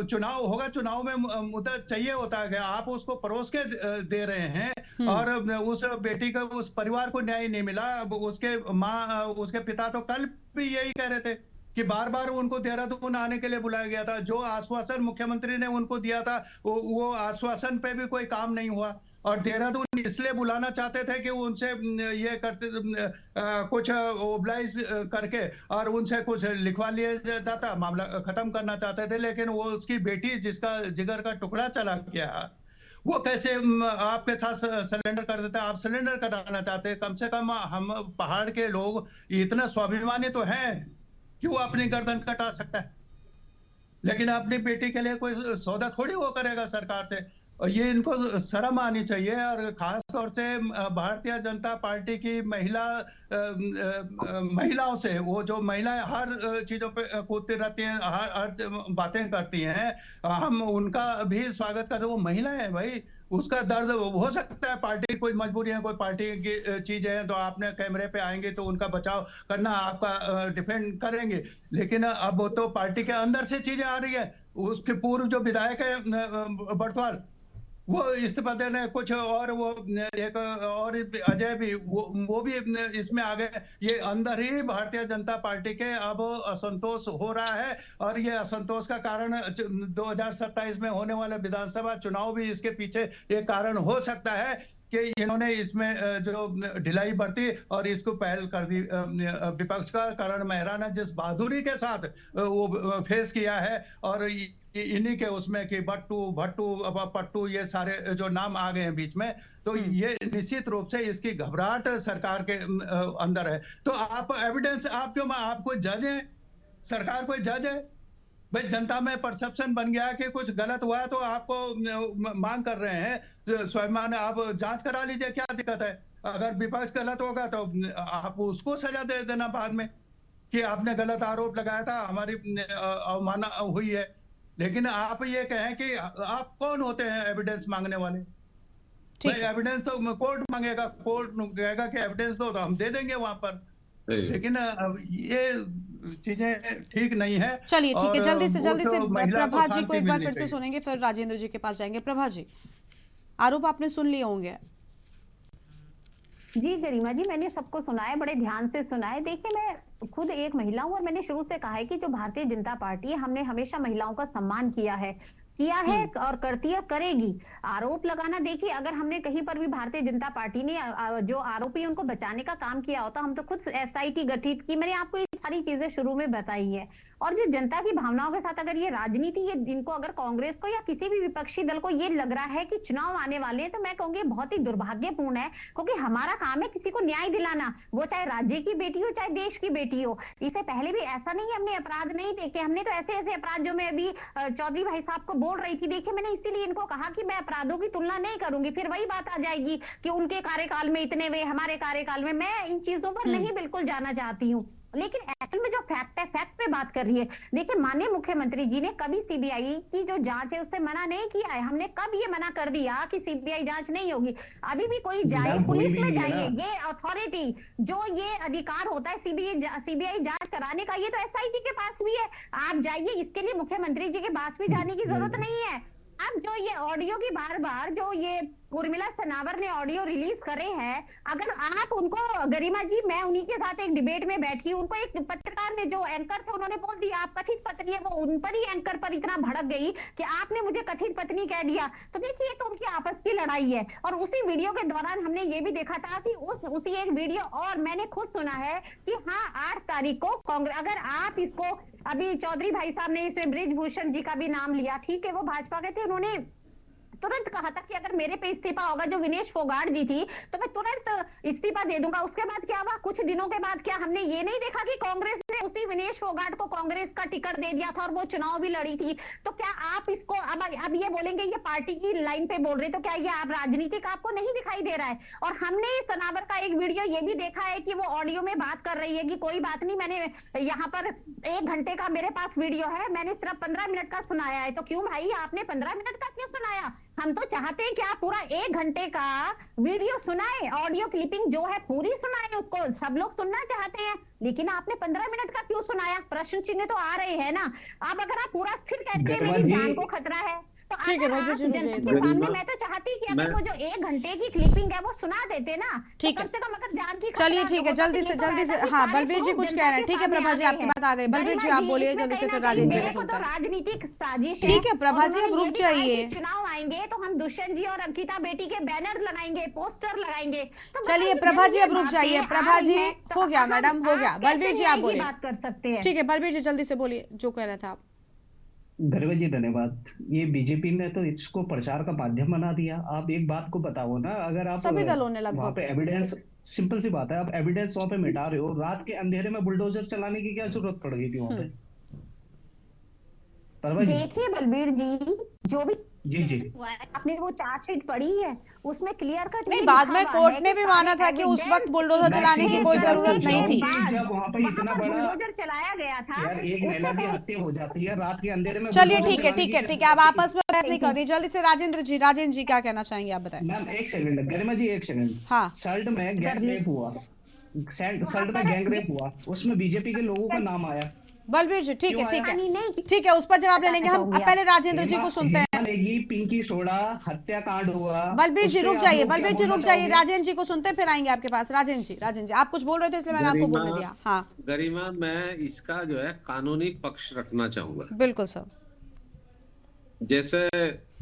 चुनाव होगा, चुनाव में मुद्दा चाहिए होता है, आप उसको परोस के दे रहे हैं और उस बेटी का उस परिवार को न्याय नहीं मिला। अब उसके माँ उसके पिता तो कल भी यही कह रहे थे कि बार बार उनको देहरादून आने के लिए बुलाया गया था, जो आश्वासन मुख्यमंत्री ने उनको दिया था वो आश्वासन पे भी कोई काम नहीं हुआ और देहरादून इसलिए बुलाना चाहते थे कि उनसे ये करते कुछ ओब्लाइज करके और उनसे कुछ लिखवा लिया जाता, मामला खत्म करना चाहते थे। लेकिन वो उसकी बेटी जिसका जिगर का टुकड़ा चला गया, वो कैसे आपके साथ सरेंडर कर देता है? आप सरेंडर कराना चाहते हैं, कम से कम हम पहाड़ के लोग इतना स्वाभिमानी तो हैं कि वो अपनी गर्दन कटा सकता है, लेकिन अपनी बेटी के लिए कोई सौदा थोड़ी वो करेगा सरकार से। और ये इनको शर्म आनी चाहिए और खास तौर से भारतीय जनता पार्टी की महिलाओं से, वो जो महिलाएं हर चीजों पे कूदती रहती हैं, हर बातें करती हैं, हम उनका भी स्वागत करते हैं। वो महिलाएं हैं भाई, उसका दर्द हो सकता है, पार्टी कोई मजबूरी है, कोई पार्टी की चीज है तो आपने कैमरे पे आएंगे तो उनका बचाव करना, आपका डिफेंड करेंगे, लेकिन अब वो तो पार्टी के अंदर से चीजें आ रही है। उसके पूर्व जो विधायक है बर्थवाल, वो इस्तीफा देने कुछ और, वो एक और अजय भी वो भी इसमें आ गए। ये अंदर ही भारतीय जनता पार्टी के अब असंतोष हो रहा है और ये असंतोष का कारण 2027 में होने वाले विधानसभा चुनाव भी इसके पीछे एक कारण हो सकता है कि इन्होंने इसमें जो ढिलाई बरती और इसको पहल कर दी विपक्ष का। करण मेहरा ने जिस बहादुरी के साथ वो फेस किया है और इन्हीं के उसमें कि भट्टू पट्टू ये सारे जो नाम आ गए हैं बीच में, तो ये निश्चित रूप से इसकी घबराहट सरकार के अंदर है। तो आप एविडेंस, आप क्यों, आप कोई जज हैं? सरकार कोई जज है? भाई जनता में परसेप्शन बन गया कि कुछ गलत हुआ है तो आपको मांग कर रहे हैं स्वाभिमान, आप जांच करा लीजिए, क्या दिक्कत है? अगर विपक्ष गलत होगा तो आप उसको सजा दे देना बाद में कि आपने गलत आरोप लगाया था, हमारी अवमानना हुई है। लेकिन आप ये कहें कि आप कौन होते हैं एविडेंस मांगने वाले? भाई एविडेंस तो कोर्ट मांगेगा, कोर्ट कहेगा कि एविडेंस दो तो हम दे देंगे वहां पर, लेकिन ये चीजें ठीक नहीं है। चलिए ठीक है, जल्दी से प्रभा जी को एक बार फिर से सुनेंगे, फिर राजेंद्र जी के पास जाएंगे। प्रभा जी, आरोप आपने सुन लिए होंगे। जी गरिमा जी, मैंने सबको सुना है, बड़े ध्यान से सुना है। देखिए, मैं खुद एक महिला हूँ और मैंने शुरू से कहा है कि जो भारतीय जनता पार्टी है, हमने हमेशा महिलाओं का सम्मान किया है। किया है और करती है, करेगी। आरोप लगाना, देखिए अगर हमने कहीं पर भी भारतीय जनता पार्टी ने जो आरोपी उनको बचाने का काम किया होता, हम तो खुद एसआईटी गठित की, मैंने आपको ये सारी चीजें शुरू में बताई है। और जो जनता की भावनाओं के साथ अगर ये राजनीति, ये इनको अगर कांग्रेस को या किसी भी विपक्षी दल को ये लग रहा है कि चुनाव आने वाले हैं, तो मैं कहूंगी बहुत ही दुर्भाग्यपूर्ण है, क्योंकि हमारा काम है किसी को न्याय दिलाना, वो चाहे राज्य की बेटी हो चाहे देश की बेटी हो। इससे पहले भी ऐसा नहीं है हमने अपराध नहीं देखे, हमने तो ऐसे ऐसे अपराध जो मैं अभी चौधरी भाई साहब को बोल रही थी, देखिए मैंने इसीलिए इनको कहा कि मैं अपराधों की तुलना नहीं करूंगी, फिर वही बात आ जाएगी कि उनके कार्यकाल में इतने वे, हमारे कार्यकाल में, मैं इन चीजों पर नहीं बिल्कुल जाना चाहती हूँ। लेकिन एक्चुअल में जो फैक्ट है, फैक्ट पे बात कर रही है। देखिए माननीय मुख्यमंत्री जी ने कभी सीबीआई की जो जांच है उससे मना नहीं किया है। हमने कब ये मना कर दिया कि सीबीआई जांच नहीं होगी? अभी भी कोई जाए, पुलिस में जाइए, ये अथॉरिटी जो ये अधिकार होता है सीबीआई जांच कराने का, ये तो एसआईटी के पास भी है। आप जाइए, इसके लिए मुख्यमंत्री जी के पास भी जाने की जरूरत नहीं है। अब जो ये ऑडियो की बार बार जो ये उर्मिला सनावर ने ऑडियो रिलीज करे हैं, अगर आप उनको, गरिमा जी मैं उन्हीं के साथ एक डिबेट में बैठी, उनको एक पत्रकार ने, जो एंकर थे, उन्होंने बोल दिया आप कथित पत्नी है, वो उन पर ही एंकर पर इतना भड़क गई कि आपने मुझे कथित पत्नी कह दिया। तो देखिए तो उनकी आपस की लड़ाई है। और उसी वीडियो के दौरान हमने ये भी देखा था कि उसी एक वीडियो, और मैंने खुद सुना है कि हाँ 8 तारीख को कांग्रेस, अगर आप इसको, अभी चौधरी भाई साहब ने इसमें बृजभूषण जी का भी नाम लिया, ठीक है वो भाजपा के थे, उन्होंने तुरंत कहा था कि अगर मेरे पे इस्तीफा होगा, जो विनेश फोगाट जी थी, तो मैं तुरंत इस्तीफा दे दूंगा। उसके बाद क्या हुआ? कुछ दिनों के बाद क्या हमने ये नहीं देखा कि कांग्रेस ने उसी विनेश फोगाट को कांग्रेस का टिकट दे दिया था और वो चुनाव भी लड़ी थी? तो क्या आप इसको अब ये बोलेंगे ये पार्टी की लाइन पे बोल रहे, तो क्या ये आप राजनीतिक आपको नहीं दिखाई दे रहा है? और हमने सनावर का एक वीडियो ये भी देखा है कि वो ऑडियो में बात कर रही है कि कोई बात नहीं, मैंने यहाँ पर 1 घंटे का मेरे पास वीडियो है, मैंने सिर्फ 15 मिनट का सुनाया है। तो क्यों भाई आपने 15 मिनट का क्यों सुनाया? हम तो चाहते हैं कि आप पूरा 1 घंटे का वीडियो सुनाए, ऑडियो क्लिपिंग जो है पूरी सुनाए, उसको सब लोग सुनना चाहते हैं। लेकिन आपने 15 मिनट का क्यों सुनाया? प्रश्न चिन्ह तो आ रहे हैं ना। अब अगर आप पूरा स्थिर कहते हैं मेरी जान को खतरा है, तो ठीक है, अगर आप जनता के सामने, मैं तो चाहती कि अगर वो जो 1 घंटे की क्लिपिंग है वो सुना देते ना, ठीक तो है, कम से कम अगर जान की, चलिए ठीक है, जल्दी से हाँ बलबीर जी कुछ कह रहे हैं। ठीक है प्रभा जी आपकी बात आ गई, बलबीर जी आप बोलिए जल्दी से, फिर राजेंद्र जी सुनते हैं। राजनीतिक साजिश है। ठीक है प्रभा जी अब रुक जाइए। चुनाव आएंगे तो हम दुष्यंत जी और अंकिता बेटी के बैनर लगाएंगे, पोस्टर लगाएंगे। तो चलिए प्रभा जी अब रुक जाइए। प्रभा जी हो गया मैडम, हो गया। बलबीर जी आप बोलिए, बात कर सकते हैं। ठीक है बलबीर जी जल्दी से बोलिए जो कह रहे थे आप। गर्वे जी धन्यवाद। ये बीजेपी ने तो इसको प्रचार का माध्यम बना दिया। आप एक बात को बताओ ना, अगर आप सभी दलों ने वहां लगभग, पे एविडेंस, सिंपल सी बात है, आप एविडेंस वहां पे मिटा रहे हो, रात के अंधेरे में बुलडोजर चलाने की क्या जरूरत पड़ गई थी वहां पे? देखिए बलबीर जी, जो भी जी आपने वो चार्जशीट पढ़ी है, उसमें क्लियर कट नहीं, बाद में कोर्ट ने भी माना था कि उस वक्त बुलडोजर चलाने की कोई जरूरत नहीं थी। जब वहां पे इतना बड़ा बुलडोजर चलाया गया था, यार, एक महिला की हत्या हो जाती है रात के अंधेरे में। चलिए ठीक है, अब आपस में बहस नहीं करनी। जल्दी से राजेंद्र जी क्या कहना चाहेंगे आप बताएं। मैम 1 सेकंड, गरिमा जी 1 सेकंड। हाँ, सल्ट में गैंग रेप हुआ, उसमें बीजेपी के लोगों का नाम आया। बलबीर जी ठीक है, उस पर जवाब ले लेंगे हम। पहले राजेंद्र जी को सुनते हैं। पिंकी सोडा हत्याकांड हुआ। बलबीर जी रुक जाइए, राजेंद्र जी को सुनते हैं, फिर आएंगे आपके पास। राजेंद्र जी आप कुछ बोल रहे थे इसलिए मैंने आपको बोलने दिया। हाँ गरिमा, मैं इसका जो है कानूनी पक्ष रखना चाहूंगा। बिल्कुल सर। जैसे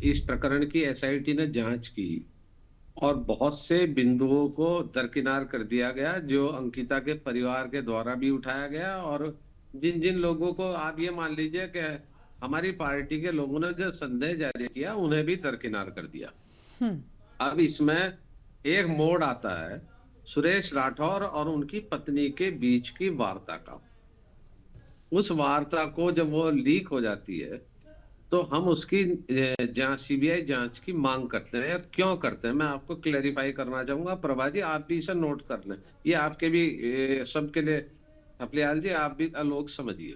इस प्रकरण की एसआईटी ने जांच की और बहुत से बिंदुओं को दरकिनार कर दिया गया, जो अंकिता के परिवार के द्वारा भी उठाया गया, और जिन जिन लोगों को आप ये मान लीजिए कि हमारी पार्टी के लोगों ने जो संदेह जारी किया, उन्हें भी दरकिनार कर दिया। अब इसमें एक मोड़ आता है सुरेश राठौर और उनकी पत्नी के बीच की वार्ता का। उस वार्ता को जब वो लीक हो जाती है तो हम उसकी सीबीआई जांच की मांग करते हैं। क्यों करते हैं मैं आपको क्लैरिफाई करना चाहूंगा। प्रभा जी आप भी इसे नोट कर लें, ये आपके भी सबके लिए। थपलियाल जी आप भी आलोक समझिए।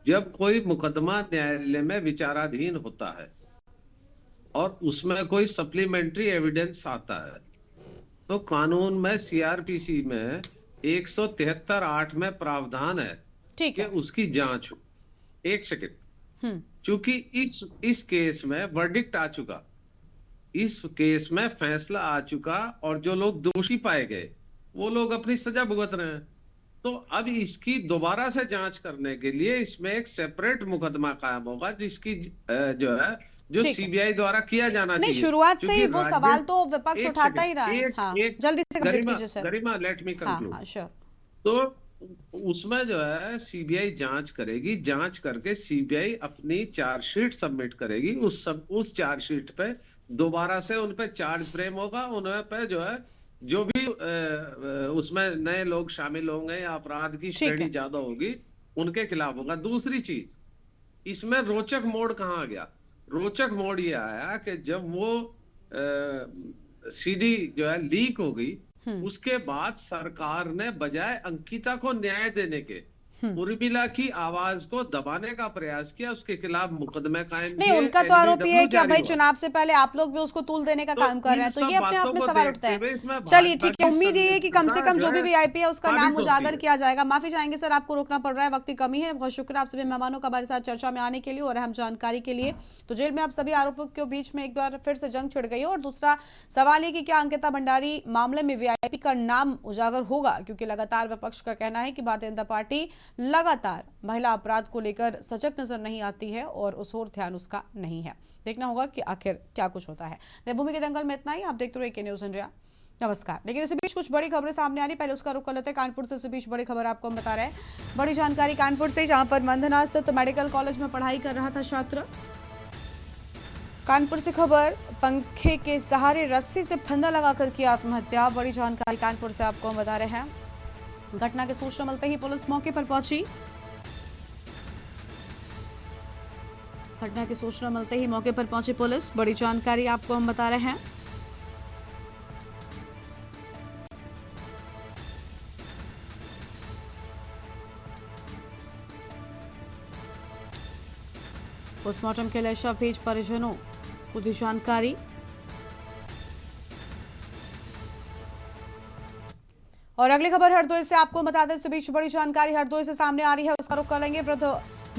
जब कोई मुकदमा न्यायालय में विचाराधीन होता है और उसमें कोई सप्लीमेंट्री एविडेंस आता है, तो कानून में सीआरपीसी में 173(8) में प्रावधान है कि उसकी जांच हो। 1 सेकंड, चूंकि इस केस में वर्डिक्ट आ चुका, इस केस में फैसला आ चुका और जो लोग दोषी पाए गए वो लोग अपनी सजा भुगत रहे हैं, तो अब इसकी दोबारा से जांच करने के लिए इसमें एक सेपरेट मुकदमा कायम होगा, जिसकी जो है जो ठीक है। सीबीआई द्वारा किया जाना नहीं, चाहिए। शुरुआत से ही क्योंकि वो राज्य- सवाल तो विपक्ष एक उठाता ही सेकंड, रहा है। एक- हाँ, एक- जल्दी से कंप्लीट गरिमा, कीजिए सर। गरिमा, लेट मी हाँ कंक्लूड। हाँ श्योर। तो उसमें जो है सीबीआई जांच करेगी, जांच करके सीबीआई अपनी चार्जशीट सबमिट करेगी। उस चार्जशीट पे दोबारा से उन पे चार्ज फ्रेम होगा, उन पे जो है जो भी उसमें नए लोग शामिल होंगे या अपराध की ठीक श्रेणी है। ज्यादा होगी उनके खिलाफ होगा। दूसरी चीज, इसमें रोचक मोड़ कहाँ आ गया? रोचक मोड़ ये आया कि जब वो सीडी जो है लीक हो गई, उसके बाद सरकार ने बजाय अंकिता को न्याय देने के उर्मिला की आवाज को दबाने का प्रयास किया, उसके खिलाफ मुकदमे कायम नहीं, किए, उनका तो आरोप ये है NBW कि अब भाई जारी हुआ। चुनाव से पहले आप लोग भी उसको तूल देने का तो काम कर रहे हैं, इन तो सब ये अपने आप बातों में को सवाल देखते उठता हुए है। इसमें चलिए भाजपा ठीक है, की उम्मीद यही है कि कम से कम जो भी है, वीआईपी है उसका नाम साबित होती उजागर है। किया जाएगा। माफी चाहेंगे सर, आपको रोकना पड़ रहा है, वक्त की कमी है। बहुत शुक्रिया आप सभी मेहमानों का हमारे साथ चर्चा में आने के लिए और अहम जानकारी के लिए। तो जेल में आप सभी आरोपों के बीच में एक बार फिर से जंग छिड़ गई है। और दूसरा सवाल ये कि क्या अंकिता भंडारी मामले में वीआईपी का नाम उजागर होगा, क्योंकि लगातार विपक्ष का कहना है कि भारतीय जनता पार्टी लगातार महिला अपराध को लेकर सजग नजर नहीं आती है और उस ओर ध्यान उसका नहीं है। देखना होगा कि आखिर क्या कुछ होता है। देवभूमि के दंगल में इतना ही। आप देखते रहिए न्यूज़ इंडिया। नमस्कार। लेकिन इसी बीच कुछ बड़ी खबरें सामने आ रही, पहले उसका रुख कर लेते हैं कानपुर से। इसी बीच बड़ी खबर आपको हम बता रहे हैं, बड़ी जानकारी कानपुर से, जहां पर मंधना स्थित मेडिकल कॉलेज में पढ़ाई कर रहा था छात्र। कानपुर से खबर, पंखे के सहारे रस्सी से फंदा लगाकर की आत्महत्या। बड़ी जानकारी कानपुर से आपको हम बता रहे हैं। घटना की सूचना मिलते ही पुलिस मौके पर पहुंची। घटना की सूचना मिलते ही मौके पर पहुंची पुलिस। बड़ी जानकारी आपको हम बता रहे हैं। पोस्टमार्टम के लिए शव भेज परिजनों को दी जानकारी। और अगली खबर हरदोई से आपको बता दें, इस बीच बड़ी जानकारी हरदोई से सामने आ रही है, उसका रुख कर लेंगे। वृद्ध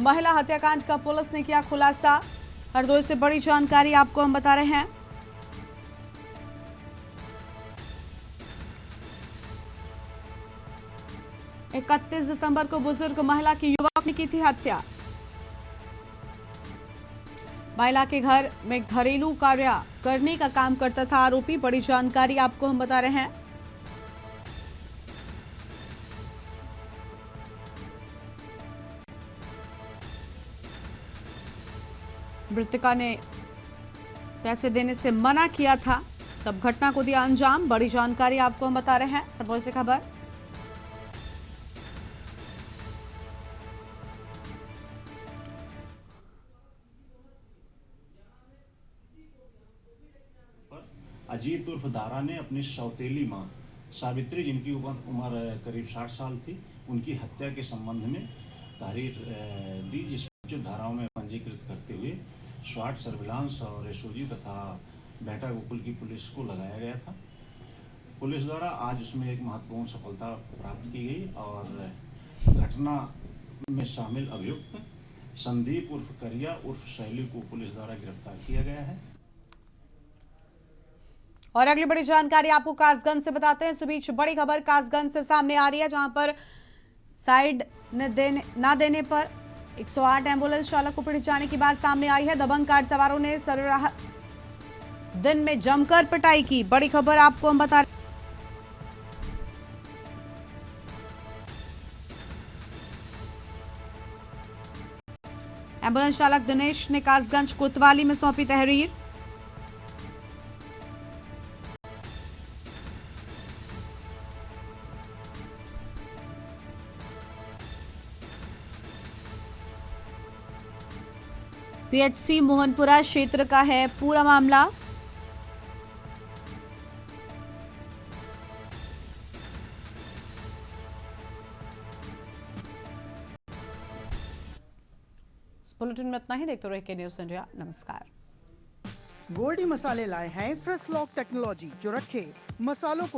महिला हत्याकांड का पुलिस ने किया खुलासा। हरदोई से बड़ी जानकारी आपको हम बता रहे हैं। इकतीस दिसंबर को बुजुर्ग महिला की युवक ने की थी हत्या। महिला के घर में घरेलू कार्य करने का काम करता था आरोपी। बड़ी जानकारी आपको हम बता रहे हैं। मृतका ने पैसे देने से मना किया था, तब घटना को दिया अंजाम। बड़ी जानकारी आपको हम बता रहे हैं। हरदोई से खबर, अजीत उर्फ दारा ने अपनी सौतेली मां सावित्री, जिनकी उम्र करीब 60 साल थी, उनकी हत्या के संबंध में तहरीर दी, जिसमें उचित धाराओं में पंजीकृत करते हुए स्वाट, सर्विलांस और एसओजी तथा बेहटा गोकुल की पुलिस को लगाया गया था। पुलिस द्वारा आज उसमें एक महत्वपूर्ण सफलता प्राप्त की गई और घटना में शामिल अभियुक्त संदीप उर्फ करिया उर्फ शैली को पुलिस द्वारा गिरफ्तार किया गया है। और अगली बड़ी जानकारी आपको कासगंज से बताते हैं। इस बीच बड़ी खबर कासगंज से सामने आ रही है, जहां पर साइड ना देने पर 108 एम्बुलेंस चालक को पीट जाने की बात सामने आई है। दबंग कार सवारों ने सरराह दिन में जमकर पिटाई की। बड़ी खबर आपको हम बता रहे हैं। एम्बुलेंस चालक दिनेश ने कासगंज कोतवाली में सौंपी तहरीर। पीएचसी मोहनपुरा क्षेत्र का है पूरा मामला। इस बुलेटिन में इतना ही। देखते रहिए न्यूज़ इंडिया। नमस्कार। गोल्डी मसाले लाए हैं फ्रेश लॉक टेक्नोलॉजी, जो रखे मसालों को